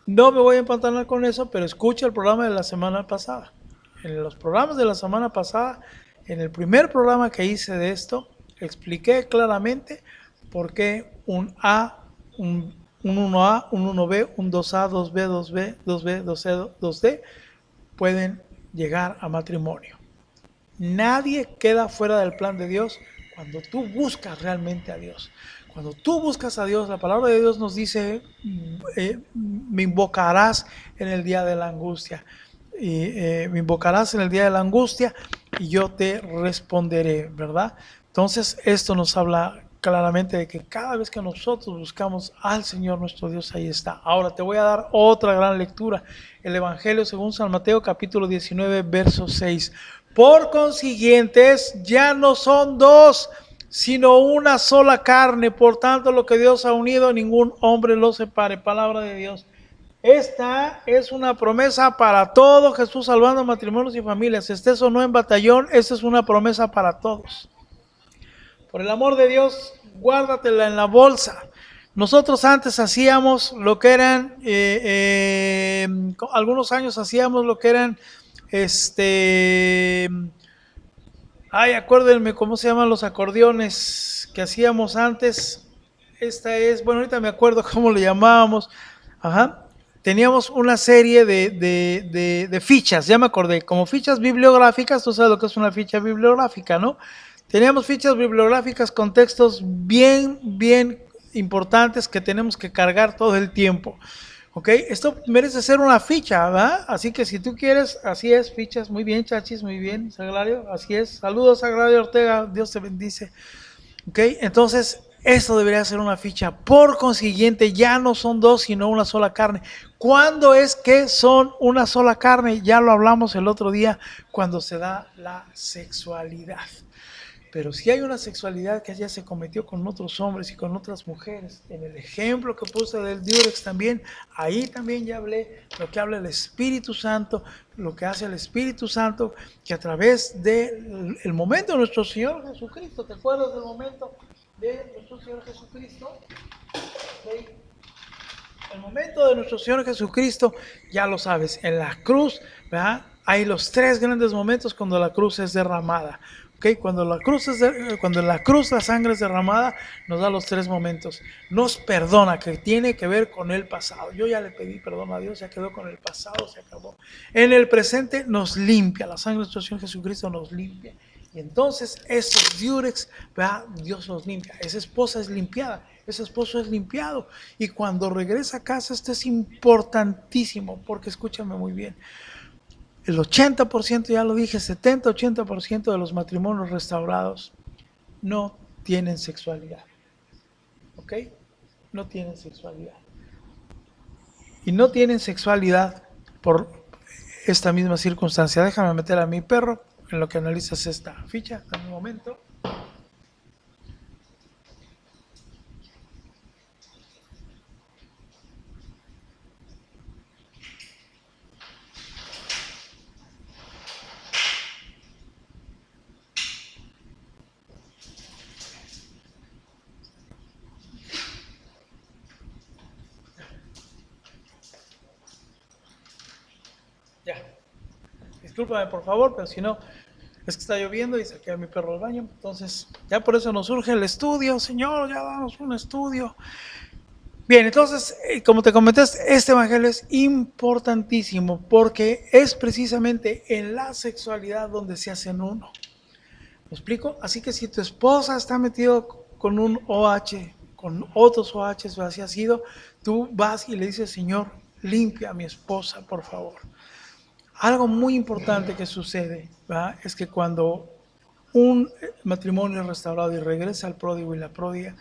No me voy a empantanar con eso, pero escucha el programa de la semana pasada. En los programas de la semana pasada, en el primer programa que hice de esto, expliqué claramente por qué un A, un 1A, un 1B, un 2A, 2B, 2B, 2B, 2C, 2D pueden llegar a matrimonio. Nadie queda fuera del plan de Dios cuando tú buscas realmente a Dios. Cuando tú buscas a Dios, la palabra de Dios nos dice, me invocarás en el día de la angustia. Me invocarás en el día de la angustia y yo te responderé, ¿verdad? Entonces, esto nos habla claramente de que cada vez que nosotros buscamos al Señor nuestro Dios, ahí está. Ahora te voy a dar otra gran lectura. El Evangelio según San Mateo, capítulo 19, verso 6. Por consiguiente, ya no son dos, sino una sola carne. Por tanto, lo que Dios ha unido, ningún hombre lo separe. Palabra de Dios. Esta es una promesa para todo Jesús salvando matrimonios y familias. Estés o no en batallón, esta es una promesa para todos. Por el amor de Dios, guárdatela en la bolsa. Nosotros antes hacíamos lo que eran, algunos años hacíamos lo que eran, acuérdenme cómo se llaman los acordeones que hacíamos antes. Esta es, bueno, ahorita me acuerdo cómo le llamábamos. Ajá. Teníamos una serie de fichas, ya me acordé, como fichas bibliográficas. Tú sabes lo que es una ficha bibliográfica, ¿no? Teníamos fichas bibliográficas con textos bien importantes que tenemos que cargar todo el tiempo. ¿Ok? Esto merece ser una ficha, ¿verdad? Así que si tú quieres, así es, fichas. Muy bien, Chachis, muy bien, Sagrario, así es. Saludos, Sagrario Ortega, Dios te bendice. ¿Ok? Entonces, esto debería ser una ficha. Por consiguiente, ya no son dos, sino una sola carne. ¿Cuándo es que son una sola carne? Ya lo hablamos el otro día, cuando se da la sexualidad. Pero si hay una sexualidad que ya se cometió con otros hombres y con otras mujeres, en el ejemplo que puse del diurex también, ahí también ya hablé lo que habla el Espíritu Santo, lo que hace el Espíritu Santo, que a través del momento de nuestro Señor Jesucristo, ¿te acuerdas del momento de nuestro Señor Jesucristo? ¿Sí? El momento de nuestro Señor Jesucristo, ya lo sabes, en la cruz, ¿verdad? Hay los tres grandes momentos cuando la cruz es derramada. ¿Okay? Cuando en la cruz la sangre es derramada, nos da los tres momentos. Nos perdona, que tiene que ver con el pasado. Yo ya le pedí perdón a Dios, ya quedó con el pasado, se acabó. En el presente nos limpia, la sangre de nuestro Señor Jesucristo nos limpia. Y entonces esos diurex, ¿verdad? Dios los limpia. Esa esposa es limpiada, ese esposo es limpiado. Y cuando regresa a casa, esto es importantísimo, porque escúchame muy bien. El 80%, ya lo dije, 70-80% de los matrimonios restaurados no tienen sexualidad. ¿Ok? No tienen sexualidad. Y no tienen sexualidad por esta misma circunstancia. Déjame meter a mi perro en lo que analizas esta ficha en un momento. Ya. Discúlpame por favor, pero si no, es que está lloviendo y saqué a mi perro al baño. Entonces, ya por eso nos surge el estudio. Señor, ya damos un estudio. Bien, entonces, como te comenté, este evangelio es importantísimo porque es precisamente en la sexualidad donde se hacen uno. ¿Me explico? Así que si tu esposa está metido con un OH, con otros OHs, o así ha sido, tú vas y le dices, Señor, limpia a mi esposa, por favor. Algo muy importante que sucede, ¿verdad? Es que cuando un matrimonio es restaurado y regresa al pródigo y la pródiga,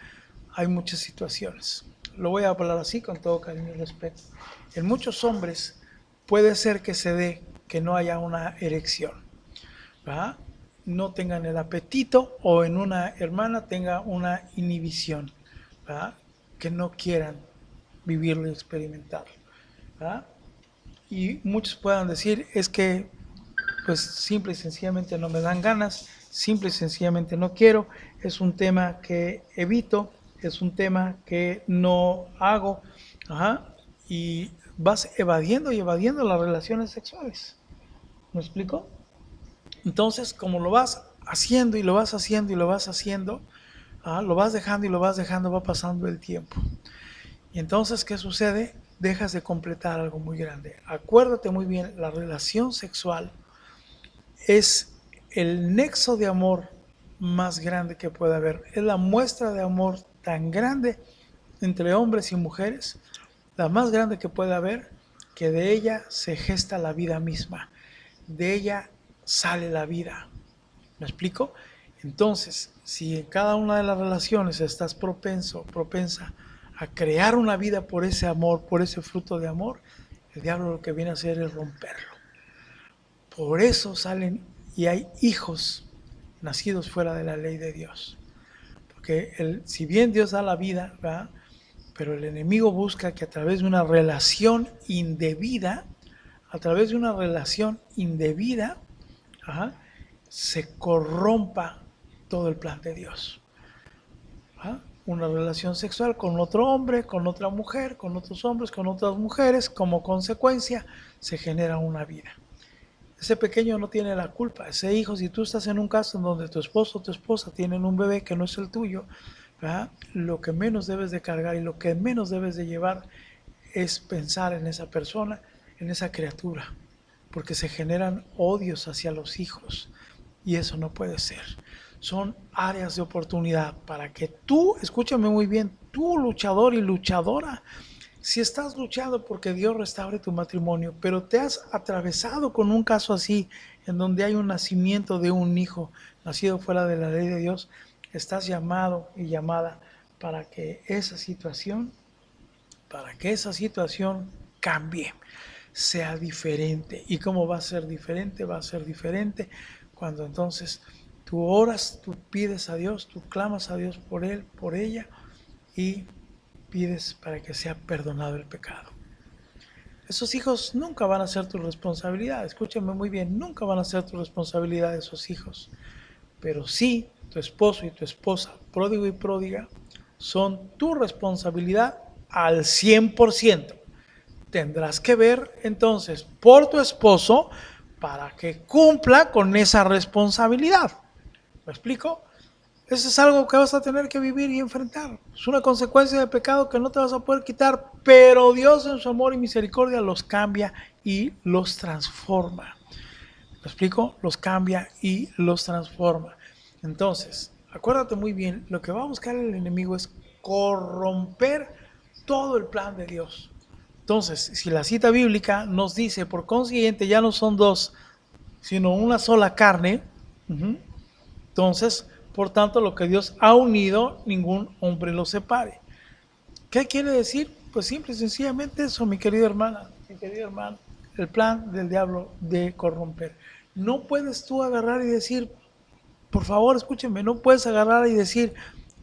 hay muchas situaciones. Lo voy a hablar así con todo cariño y respeto. En muchos hombres puede ser que se dé que no haya una erección, ¿verdad? No tengan el apetito, o en una hermana tenga una inhibición, ¿verdad? Que no quieran vivirlo y experimentarlo, ¿verdad? Y muchos puedan decir, es que pues simple y sencillamente no me dan ganas, simple y sencillamente no quiero, es un tema que evito, es un tema que no hago, ajá, y vas evadiendo y evadiendo las relaciones sexuales. ¿Me explico? Entonces, como lo vas haciendo y lo vas haciendo y lo vas haciendo, lo vas dejando y lo vas dejando, va pasando el tiempo. Y entonces, ¿qué sucede? Dejas de completar algo muy grande. Acuérdate muy bien, la relación sexual es el nexo de amor más grande que puede haber. Es la muestra de amor tan grande entre hombres y mujeres, la más grande que puede haber, que de ella se gesta la vida misma. De ella sale la vida. ¿Me explico? Entonces, si en cada una de las relaciones estás propensa a crear una vida por ese amor, por ese fruto de amor, el diablo lo que viene a hacer es romperlo. Por eso salen y hay hijos nacidos fuera de la ley de Dios. Porque si bien Dios da la vida, ¿verdad? Pero el enemigo busca que a través de una relación indebida, ajá, se corrompa todo el plan de Dios. ¿Ah? Una relación sexual con otro hombre, con otra mujer, con otros hombres, con otras mujeres, como consecuencia se genera una vida. Ese pequeño no tiene la culpa, ese hijo, si tú estás en un caso en donde tu esposo o tu esposa tienen un bebé que no es el tuyo, ¿verdad? Lo que menos debes de cargar y lo que menos debes de llevar es pensar en esa persona, en esa criatura, porque se generan odios hacia los hijos y eso no puede ser. Son áreas de oportunidad para que tú, escúchame muy bien, tú luchador y luchadora, si estás luchando porque Dios restaure tu matrimonio, pero te has atravesado con un caso así, en donde hay un nacimiento de un hijo nacido fuera de la ley de Dios, estás llamado y llamada para que esa situación, cambie, sea diferente. ¿Y cómo va a ser diferente? Va a ser diferente cuando entonces tú oras, tú pides a Dios, tú clamas a Dios por él, por ella, y pides para que sea perdonado el pecado. Esos hijos nunca van a ser tu responsabilidad, escúchame muy bien, nunca van a ser tu responsabilidad esos hijos, pero sí tu esposo y tu esposa, pródigo y pródiga, son tu responsabilidad al 100%. Tendrás que ver entonces por tu esposo para que cumpla con esa responsabilidad. ¿Me explico? Eso es algo que vas a tener que vivir y enfrentar. Es una consecuencia del pecado que no te vas a poder quitar, pero Dios en su amor y misericordia los cambia y los transforma. ¿Me explico? Los cambia y los transforma. Entonces, acuérdate muy bien, lo que va a buscar el enemigo es corromper todo el plan de Dios. Entonces, si la cita bíblica nos dice, por consiguiente, ya no son dos, sino una sola carne, entonces, por tanto, lo que Dios ha unido, ningún hombre lo separe. ¿Qué quiere decir? Pues simple y sencillamente eso, mi querida hermana, mi querido hermano, el plan del diablo de corromper. No puedes tú agarrar y decir, por favor, escúchenme, no puedes agarrar y decir,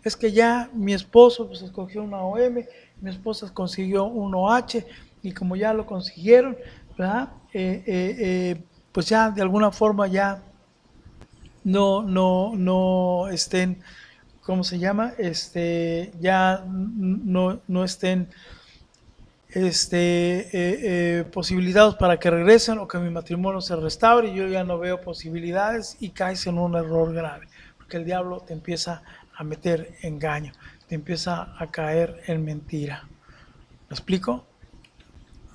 es que ya mi esposo pues escogió una OM, mi esposa consiguió un OH, y como ya lo consiguieron, ¿verdad? Pues ya de alguna forma ya no estén, ¿cómo se llama? Ya no estén posibilitados para que regresen o que mi matrimonio se restaure y yo ya no veo posibilidades y caes en un error grave, porque el diablo te empieza a meter engaño, te empieza a caer en mentira. ¿Me explico?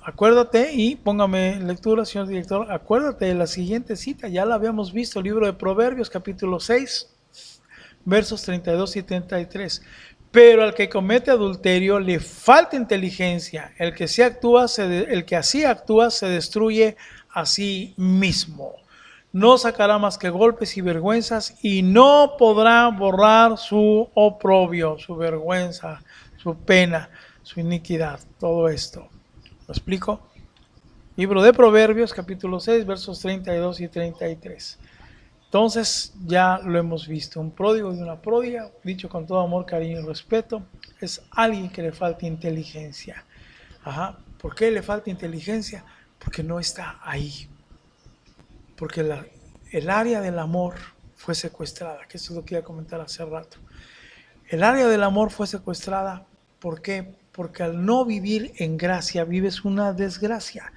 Acuérdate y póngame lectura, señor director, acuérdate de la siguiente cita, ya la habíamos visto, el libro de Proverbios, capítulo 6, versos 32 y 33. Pero al que comete adulterio le falta inteligencia, el que así actúa se destruye a sí mismo. No sacará más que golpes y vergüenzas y no podrá borrar su oprobio, su vergüenza, su pena, su iniquidad, todo esto. ¿Lo explico? Libro de Proverbios, capítulo 6, versos 32 y 33. Entonces, ya lo hemos visto. Un pródigo y una pródiga, dicho con todo amor, cariño y respeto, es alguien que le falta inteligencia. Ajá. ¿Por qué le falta inteligencia? Porque porque no está ahí, porque el área del amor fue secuestrada, que eso es lo que iba a comentar hace rato. El área del amor fue secuestrada, ¿por qué? Porque al no vivir en gracia vives una desgracia.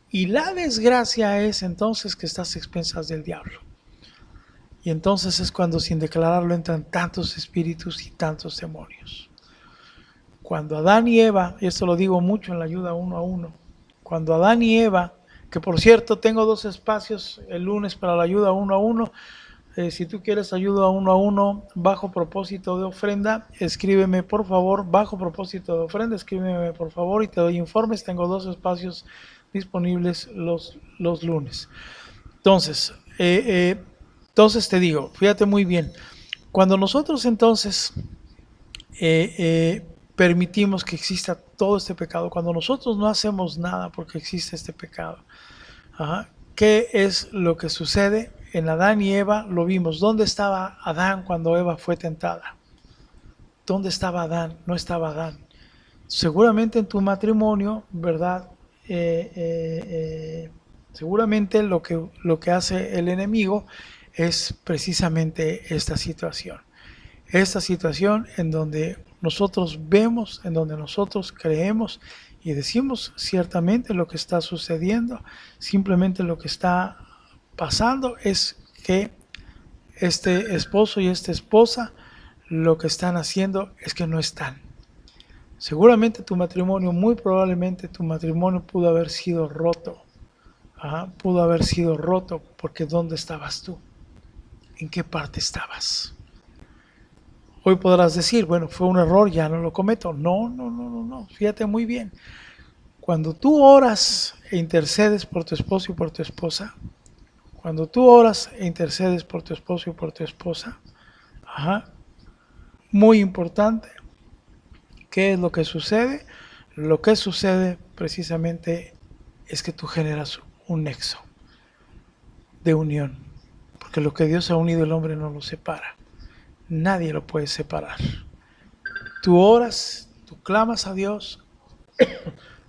Y la desgracia es entonces que estás a expensas del diablo. Y entonces es cuando sin declararlo entran tantos espíritus y tantos demonios. Cuando Adán y Eva, y esto lo digo mucho en la ayuda uno a uno, cuando Adán y Eva, que por cierto tengo 2 espacios el lunes para la ayuda uno a uno, si tú quieres ayuda uno a uno bajo propósito de ofrenda, escríbeme por favor, bajo propósito de ofrenda, escríbeme por favor y te doy informes. Tengo 2 espacios disponibles los lunes. Entonces te digo, fíjate muy bien, cuando nosotros entonces permitimos que exista todo este pecado, cuando nosotros no hacemos nada porque existe este pecado, ¿qué es lo que sucede? En Adán y Eva lo vimos. ¿Dónde estaba Adán cuando Eva fue tentada? ¿Dónde estaba Adán? No estaba Adán. Seguramente en tu matrimonio, ¿verdad? Seguramente lo que hace el enemigo es precisamente esta situación. Esta situación en donde nosotros vemos, en donde nosotros creemos y decimos ciertamente lo que está sucediendo, simplemente lo que está pasando es que este esposo y esta esposa lo que están haciendo es que no están. Seguramente tu matrimonio, muy probablemente tu matrimonio pudo haber sido roto. Pudo haber sido roto porque ¿dónde estabas tú? ¿En qué parte estabas? Hoy podrás decir, bueno, fue un error, ya no lo cometo. No. Fíjate muy bien. Cuando tú oras e intercedes por tu esposo y por tu esposa, cuando tú oras e intercedes por tu esposo y por tu esposa, muy importante, ¿qué es lo que sucede? Lo que sucede precisamente es que tú generas un nexo de unión, porque lo que Dios ha unido el hombre no lo separa. Nadie lo puede separar. Tú oras, tú clamas a Dios,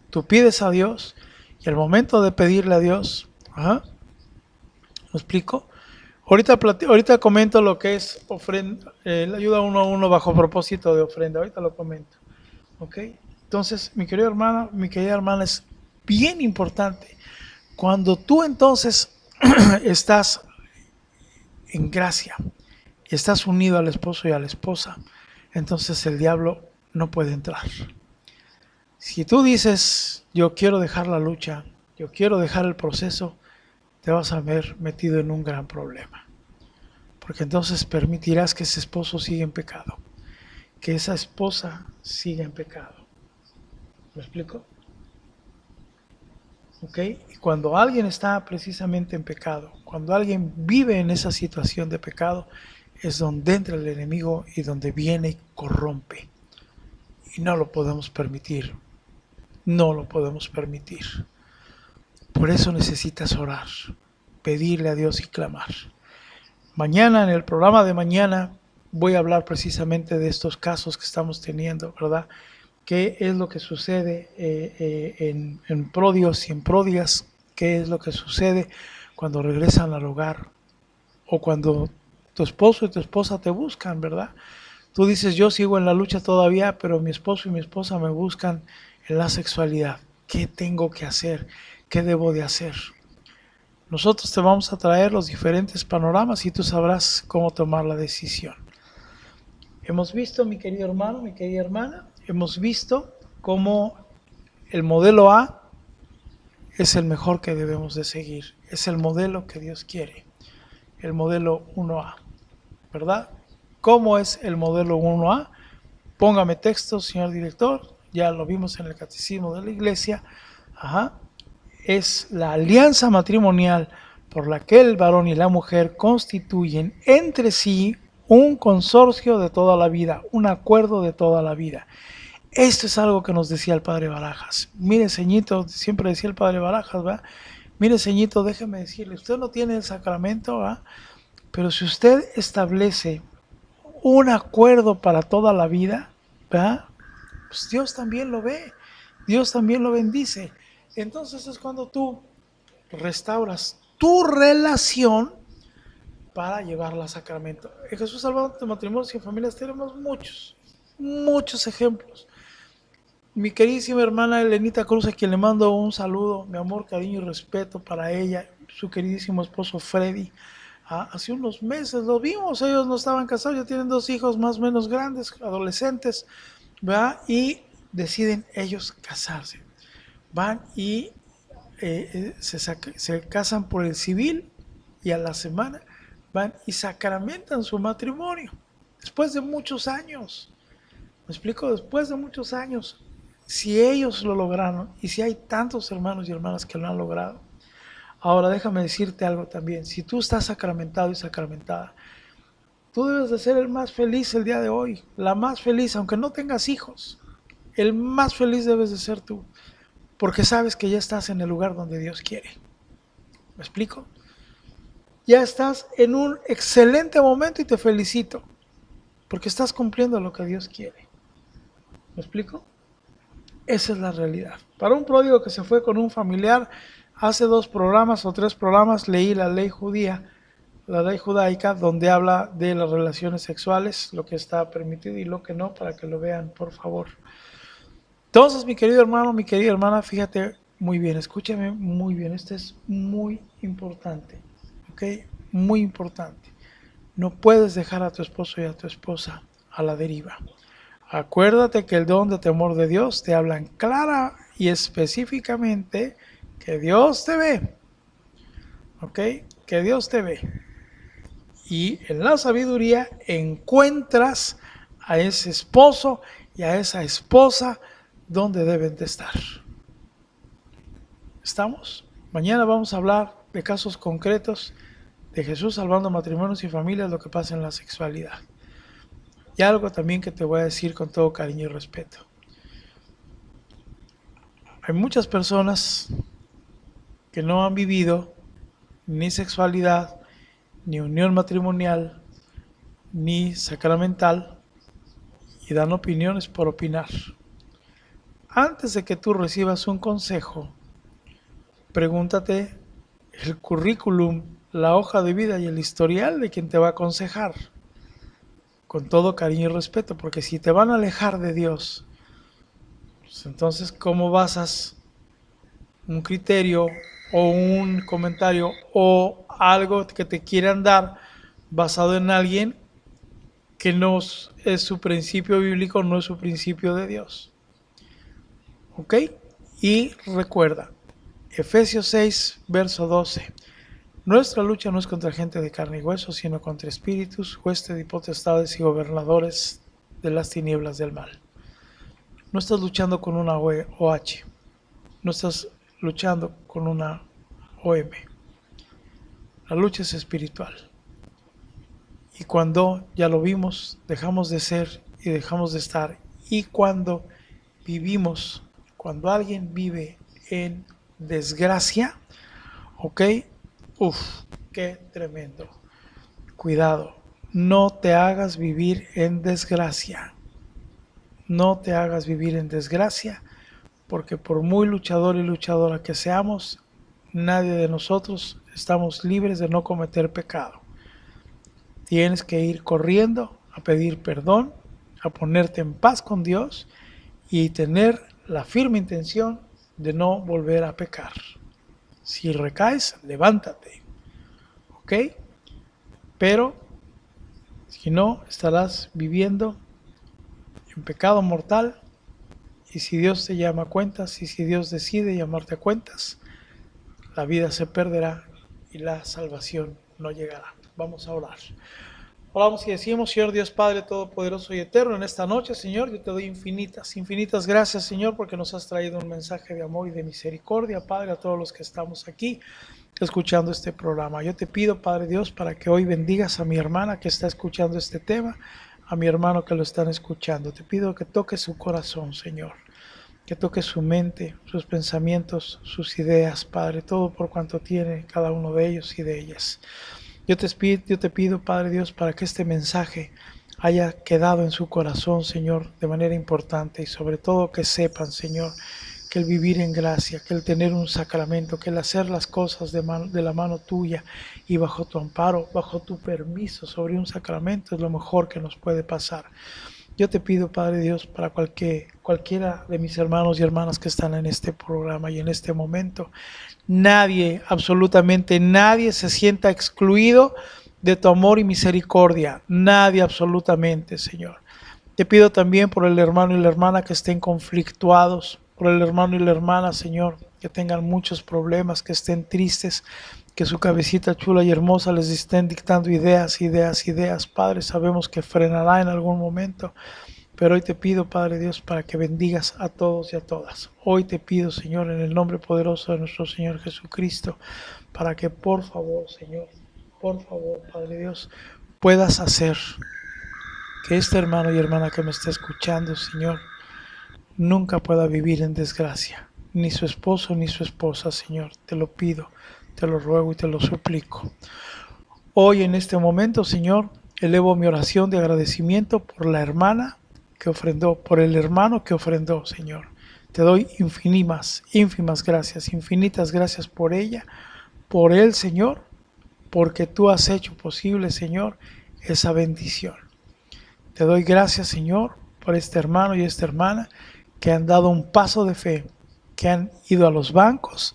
tú pides a Dios, y al momento de pedirle a Dios, ¿me explico? Ahorita comento lo que es ofrenda, la ayuda uno a uno bajo propósito de ofrenda. Ahorita lo comento. ¿Ok? Entonces, mi querida hermana, es bien importante. Cuando tú entonces estás en gracia y estás unido al esposo y a la esposa, entonces el diablo no puede entrar. Si tú dices, yo quiero dejar la lucha, yo quiero dejar el proceso, te vas a ver metido en un gran problema. Porque entonces permitirás que ese esposo siga en pecado, que esa esposa siga en pecado. ¿Me explico? ¿Ok? Y cuando alguien está precisamente en pecado, cuando alguien vive en esa situación de pecado, es donde entra el enemigo y donde viene y corrompe. Y no lo podemos permitir. No lo podemos permitir. Por eso necesitas orar, pedirle a Dios y clamar. Mañana, en el programa de mañana, voy a hablar precisamente de estos casos que estamos teniendo, ¿verdad? ¿Qué es lo que sucede en pródigos y en pródigas? ¿Qué es lo que sucede cuando regresan al hogar? O cuando tu esposo y tu esposa te buscan, ¿verdad? Tú dices, yo sigo en la lucha todavía, pero mi esposo y mi esposa me buscan en la sexualidad. ¿Qué tengo que hacer? ¿Qué debo de hacer? Nosotros te vamos a traer los diferentes panoramas y tú sabrás cómo tomar la decisión. Hemos visto, mi querido hermano, mi querida hermana, hemos visto cómo el modelo A es el mejor que debemos de seguir. Es el modelo que Dios quiere. El modelo 1A, ¿verdad? ¿Cómo es el modelo 1A? Póngame texto, señor director. Ya lo vimos en el catecismo de la iglesia. Es la alianza matrimonial por la que el varón y la mujer constituyen entre sí un consorcio de toda la vida, un acuerdo de toda la vida. Esto es algo que nos decía el padre Barajas. Mire, ceñito, siempre decía el padre Barajas, ¿verdad? Mire, ceñito, déjeme decirle, usted no tiene el sacramento, ¿verdad? Pero si usted establece un acuerdo para toda la vida, ¿verdad? Pues Dios también lo ve, Dios también lo bendice. Entonces es cuando tú restauras tu relación para llevarla a sacramento. En Jesús Salvador de Matrimonios y Familias tenemos muchos ejemplos. Mi queridísima hermana Elenita Cruz, a quien le mando un saludo, mi amor, cariño y respeto para ella, su queridísimo esposo Freddy. Hace unos meses lo vimos, ellos no estaban casados, ya tienen 2 hijos más o menos grandes, adolescentes, ¿verdad? Y deciden ellos casarse. Van y se casan por el civil y a la semana van y sacramentan su matrimonio. Después de muchos años. ¿Me explico? Después de muchos años. Si ellos lo lograron y si hay tantos hermanos y hermanas que lo han logrado. Ahora déjame decirte algo también. Si tú estás sacramentado y sacramentada, tú debes de ser el más feliz el día de hoy. La más feliz, aunque no tengas hijos. El más feliz debes de ser tú. Porque sabes que ya estás en el lugar donde Dios quiere. ¿Me explico? Ya estás en un excelente momento y te felicito. Porque estás cumpliendo lo que Dios quiere. ¿Me explico? Esa es la realidad. Para un pródigo que se fue con un familiar, hace 2 programas o 3 programas leí la ley judía, la ley judaica, donde habla de las relaciones sexuales, lo que está permitido y lo que no, para que lo vean, por favor. Entonces, mi querido hermano, mi querida hermana, fíjate muy bien, escúchame muy bien, esto es muy importante, ¿ok? Muy importante. No puedes dejar a tu esposo y a tu esposa a la deriva. Acuérdate que el don de temor de Dios te hablan clara y específicamente que Dios te ve. ¿Ok? Que Dios te ve. Y en la sabiduría encuentras a ese esposo y a esa esposa donde deben de estar. ¿Estamos? Mañana vamos a hablar de casos concretos de Jesús salvando matrimonios y familias, lo que pasa en la sexualidad. Y algo también que te voy a decir con todo cariño y respeto. Hay muchas personas que no han vivido ni sexualidad, ni unión matrimonial, ni sacramental, y dan opiniones por opinar. Antes de que tú recibas un consejo, pregúntate el currículum, la hoja de vida y el historial de quien te va a aconsejar. Con todo cariño y respeto, porque si te van a alejar de Dios, pues entonces ¿cómo basas un criterio o un comentario o algo que te quieran dar basado en alguien que no es su principio bíblico, no es su principio de Dios? ¿Ok? Y recuerda, Efesios 6, verso 12. Nuestra lucha no es contra gente de carne y hueso, sino contra espíritus, huestes y potestades y gobernadores de las tinieblas del mal. No estás luchando con una OH, no estás luchando con una OM. La lucha es espiritual. Y cuando, ya lo vimos, dejamos de ser y dejamos de estar, y cuando vivimos, cuando alguien vive en desgracia, ¿ok? Uf, qué tremendo. Cuidado, no te hagas vivir en desgracia. No te hagas vivir en desgracia, porque por muy luchador y luchadora que seamos, nadie de nosotros estamos libres de no cometer pecado. Tienes que ir corriendo a pedir perdón, a ponerte en paz con Dios y tener la firme intención de no volver a pecar. Si recaes, levántate, ¿ok? Pero si no, estarás viviendo en pecado mortal, y si Dios te llama a cuentas y si Dios decide llamarte a cuentas, la vida se perderá y la salvación no llegará. Vamos a orar. Oramos y decimos: Señor Dios Padre Todopoderoso y Eterno, en esta noche, Señor, yo te doy infinitas gracias, Señor, porque nos has traído un mensaje de amor y de misericordia, Padre, a todos los que estamos aquí escuchando este programa. Yo te pido, Padre Dios, para que hoy bendigas a mi hermana que está escuchando este tema, a mi hermano que lo están escuchando. Te pido que toques su corazón, Señor, que toques su mente, sus pensamientos, sus ideas, Padre, todo por cuanto tiene cada uno de ellos y de ellas. Yo te pido, Padre Dios, para que este mensaje haya quedado en su corazón, Señor, de manera importante, y sobre todo que sepan, Señor, que el vivir en gracia, que el tener un sacramento, que el hacer las cosas de la mano tuya y bajo tu amparo, bajo tu permiso sobre un sacramento es lo mejor que nos puede pasar. Yo te pido, Padre Dios, para cualquiera de mis hermanos y hermanas que están en este programa y en este momento, nadie, absolutamente nadie se sienta excluido de tu amor y misericordia. Nadie, absolutamente, Señor. Te pido también por el hermano y la hermana que estén conflictuados, por el hermano y la hermana, Señor, que tengan muchos problemas, que estén tristes, que su cabecita chula y hermosa les estén dictando ideas, ideas, ideas. Padre, sabemos que frenará en algún momento, pero hoy te pido, Padre Dios, para que bendigas a todos y a todas. Hoy te pido, Señor, en el nombre poderoso de nuestro Señor Jesucristo, para que por favor, Señor, por favor, Padre Dios, puedas hacer que este hermano y hermana que me está escuchando, Señor, nunca pueda vivir en desgracia, ni su esposo ni su esposa, Señor. Te lo pido, te lo ruego y te lo suplico. Hoy en este momento, Señor, elevo mi oración de agradecimiento por la hermana que ofrendó, por el hermano que ofrendó, Señor. Te doy ínfimas gracias, infinitas gracias por ella, por él, Señor, porque tú has hecho posible, Señor, esa bendición. Te doy gracias, Señor, por este hermano y esta hermana que han dado un paso de fe, que han ido a los bancos,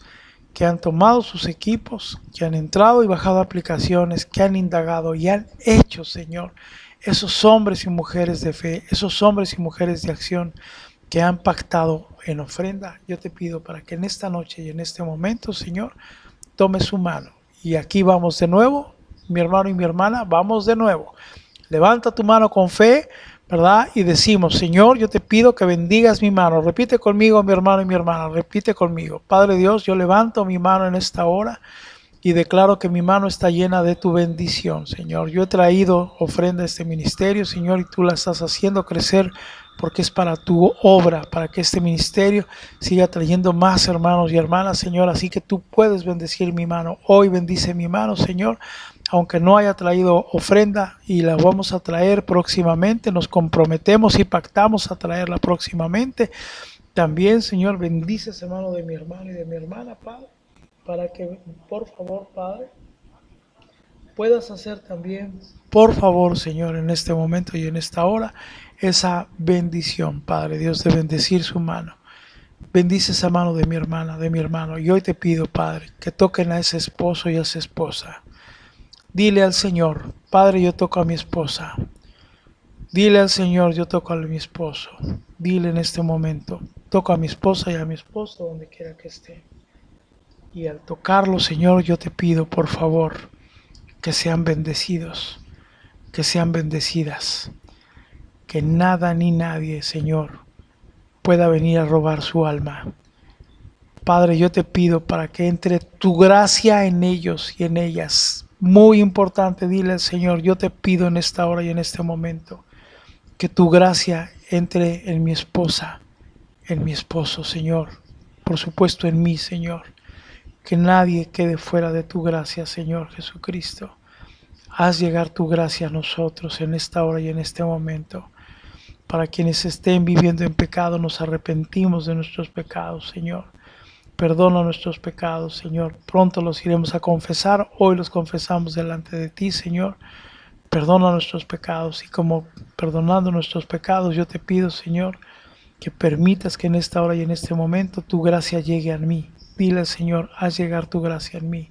que han tomado sus equipos, que han entrado y bajado aplicaciones, que han indagado y han hecho, Señor, esos hombres y mujeres de fe, esos hombres y mujeres de acción que han pactado en ofrenda. Yo te pido para que en esta noche y en este momento, Señor, tome su mano. Y aquí vamos de nuevo, mi hermano y mi hermana, vamos de nuevo. Levanta tu mano con fe, ¿verdad? Y decimos, Señor, yo te pido que bendigas mi mano. Repite conmigo, mi hermano y mi hermana, repite conmigo. Padre Dios, yo levanto mi mano en esta hora y declaro que mi mano está llena de tu bendición, Señor. Yo he traído ofrenda a este ministerio, Señor, y tú la estás haciendo crecer porque es para tu obra, para que este ministerio siga trayendo más hermanos y hermanas, Señor. Así que tú puedes bendecir mi mano. Hoy bendice mi mano, Señor. Aunque no haya traído ofrenda y la vamos a traer próximamente, nos comprometemos y pactamos a traerla próximamente. También, Señor, bendice esa mano de mi hermano y de mi hermana, Padre, para que, por favor, Padre, puedas hacer también, por favor, Señor, en este momento y en esta hora, esa bendición, Padre Dios, de bendecir su mano. Bendice esa mano de mi hermana, de mi hermano. Y hoy te pido, Padre, que toquen a ese esposo y a esa esposa. Dile al Señor, Padre, yo toco a mi esposa. Dile al Señor, yo toco a mi esposo. Dile en este momento, toco a mi esposa y a mi esposo donde quiera que esté. Y al tocarlo, Señor, yo te pido, por favor, que sean bendecidos, que sean bendecidas. Que nada ni nadie, Señor, pueda venir a robar su alma. Padre, yo te pido para que entre tu gracia en ellos y en ellas. Muy importante, dile al Señor, yo te pido en esta hora y en este momento que tu gracia entre en mi esposa, en mi esposo, Señor. Por supuesto en mí, Señor. Que nadie quede fuera de tu gracia, Señor Jesucristo. Haz llegar tu gracia a nosotros en esta hora y en este momento. Para quienes estén viviendo en pecado, nos arrepentimos de nuestros pecados, Señor. Perdona nuestros pecados, Señor. Pronto los iremos a confesar. Hoy los confesamos delante de ti, Señor. Perdona nuestros pecados. Y como perdonando nuestros pecados, yo te pido, Señor, que permitas que en esta hora y en este momento tu gracia llegue a mí. Dile al Señor, haz llegar tu gracia en mí.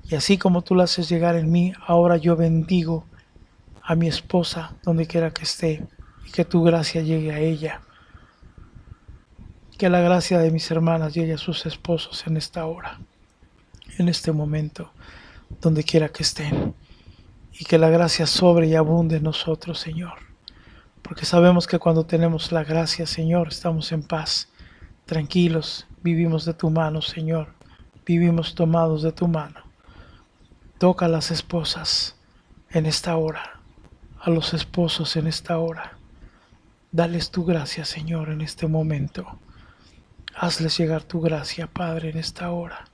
Y así como tú la haces llegar en mí, ahora yo bendigo a mi esposa donde quiera que esté. Y que tu gracia llegue a ella. Que la gracia de mis hermanas llegue a sus esposos en esta hora, en este momento, donde quiera que estén. Y que la gracia sobre y abunde en nosotros, Señor. Porque sabemos que cuando tenemos la gracia, Señor, estamos en paz, tranquilos, vivimos de tu mano, Señor. Vivimos tomados de tu mano. Toca a las esposas en esta hora, a los esposos en esta hora. Dales tu gracia, Señor, en este momento. Hazles llegar tu gracia, Padre, en esta hora.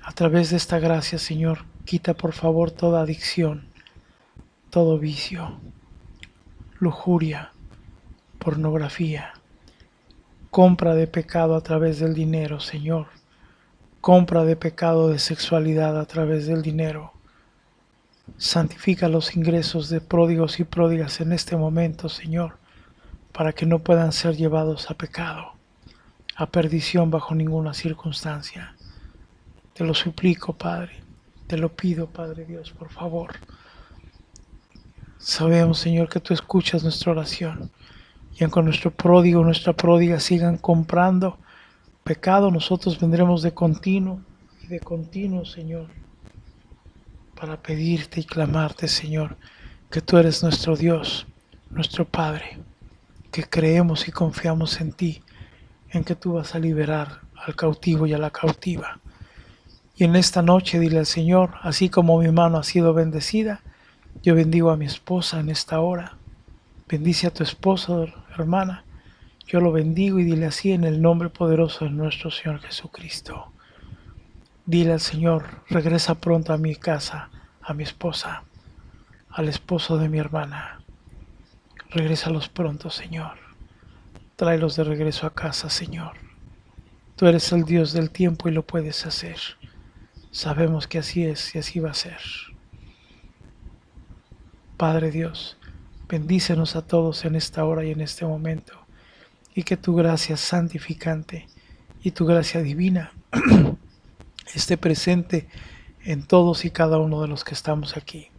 A través de esta gracia, Señor, quita por favor toda adicción, todo vicio, lujuria, pornografía, compra de pecado a través del dinero, Señor. Compra de pecado de sexualidad a través del dinero. Santifica los ingresos de pródigos y pródigas en este momento, Señor, para que no puedan ser llevados a pecado, a perdición bajo ninguna circunstancia. Te lo suplico, Padre, te lo pido, Padre Dios, por favor. Sabemos, Señor, que tú escuchas nuestra oración, y aunque nuestro pródigo, nuestra pródiga sigan comprando pecado, nosotros vendremos de continuo y de continuo, Señor, para pedirte y clamarte, Señor, que tú eres nuestro Dios, nuestro Padre, que creemos y confiamos en ti, en que tú vas a liberar al cautivo y a la cautiva. Y en esta noche dile al Señor, así como mi mano ha sido bendecida, yo bendigo a mi esposa en esta hora. Bendice a tu esposo, hermana. Yo lo bendigo y dile así en el nombre poderoso de nuestro Señor Jesucristo. Dile al Señor, regresa pronto a mi casa, a mi esposa, al esposo de mi hermana. Regrésalos pronto, Señor. Tráelos de regreso a casa, Señor. Tú eres el Dios del tiempo y lo puedes hacer. Sabemos que así es y así va a ser. Padre Dios, bendícenos a todos en esta hora y en este momento, y que tu gracia santificante y tu gracia divina esté presente en todos y cada uno de los que estamos aquí,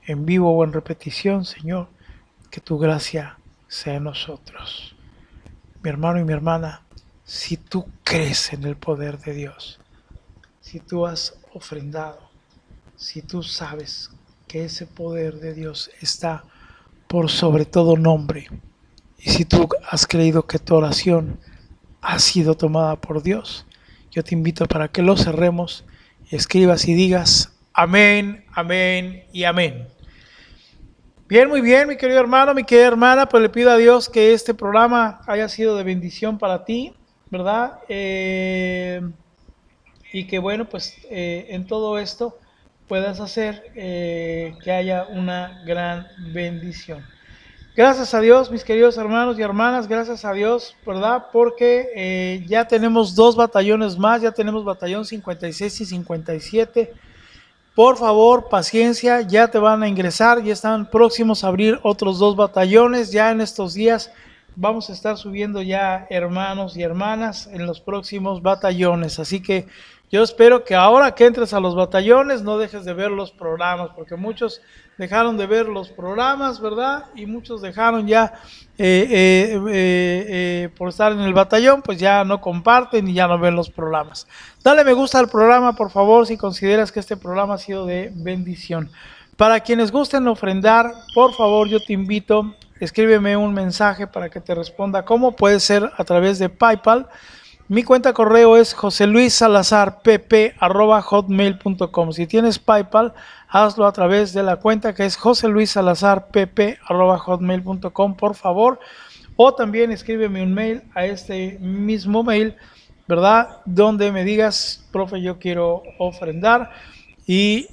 en vivo o en repetición, Señor, que tu gracia sea en nosotros. Mi hermano y mi hermana, si tú crees en el poder de Dios, si tú has ofrendado, si tú sabes que ese poder de Dios está por sobre todo nombre, y si tú has creído que tu oración ha sido tomada por Dios, yo te invito para que lo cerremos y escribas y digas amén, amén y amén. Bien, muy bien, mi querido hermano, mi querida hermana, pues le pido a Dios que este programa haya sido de bendición para ti, ¿verdad? Y que bueno, pues en todo esto puedas hacer que haya una gran bendición. Gracias a Dios, mis queridos hermanos y hermanas, gracias a Dios, ¿verdad? Porque ya tenemos 2 batallones más, ya tenemos batallón 56 y 57. Por favor, paciencia, ya te van a ingresar, ya están próximos a abrir otros 2 batallones, ya en estos días vamos a estar subiendo ya hermanos y hermanas en los próximos batallones, así que yo espero que ahora que entres a los batallones no dejes de ver los programas, porque muchos dejaron de ver los programas, ¿verdad? Y muchos dejaron ya por estar en el batallón, pues ya no comparten y ya no ven los programas. Dale me gusta al programa, por favor, si consideras que este programa ha sido de bendición. Para quienes gusten ofrendar, por favor, yo te invito, escríbeme un mensaje para que te responda cómo. Puede ser a través de PayPal. Mi cuenta correo es joseluissalazarpp@hotmail.com. Si tienes PayPal, hazlo a través de la cuenta que es joseluissalazarpp@hotmail.com, por favor. O también escríbeme un mail a este mismo mail, ¿verdad? Donde me digas, profe, yo quiero ofrendar, y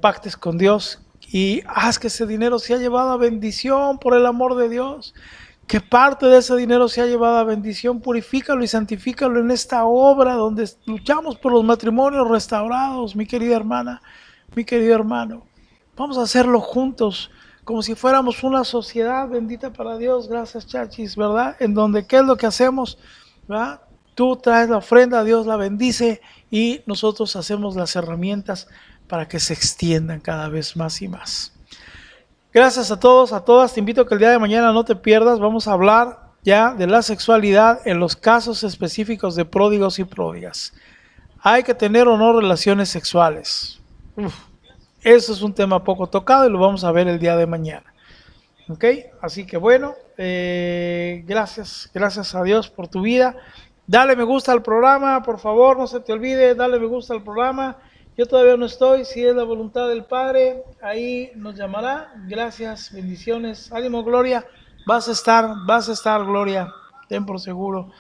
pactes con Dios y haz que ese dinero sea llevado a bendición por el amor de Dios. Que parte de ese dinero sea llevado a bendición, purifícalo y santifícalo en esta obra donde luchamos por los matrimonios restaurados, mi querida hermana, mi querido hermano. Vamos a hacerlo juntos, como si fuéramos una sociedad bendita para Dios, gracias Chachis, ¿verdad? En donde, ¿qué es lo que hacemos? ¿Verdad? Tú traes la ofrenda, Dios la bendice y nosotros hacemos las herramientas para que se extiendan cada vez más y más. Gracias a todos, a todas. Te invito a que el día de mañana no te pierdas. Vamos a hablar ya de la sexualidad en los casos específicos de pródigos y pródigas. ¿Hay que tener o no relaciones sexuales? Eso es un tema poco tocado y lo vamos a ver el día de mañana. ¿Ok? Así que bueno, gracias a Dios por tu vida. Dale me gusta al programa, por favor, no se te olvide, dale me gusta al programa. Yo todavía no estoy, si es la voluntad del Padre, ahí nos llamará. Gracias, bendiciones, ánimo, Gloria. Vas a estar, Gloria, ten por seguro.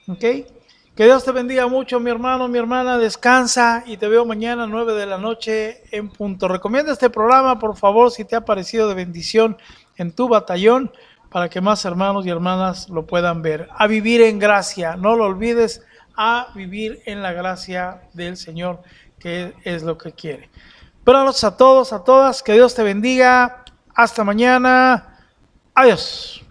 ¿Ok? Que Dios te bendiga mucho, mi hermano, mi hermana, descansa y te veo mañana a 9 de la noche en punto. Recomienda este programa, por favor, si te ha parecido de bendición en tu batallón. para que más hermanos y hermanas lo puedan ver. A vivir en gracia, no lo olvides, a vivir en la gracia del Señor, que es lo que quiere. Buenas noches a todos, a todas, que Dios te bendiga. Hasta mañana. Adiós.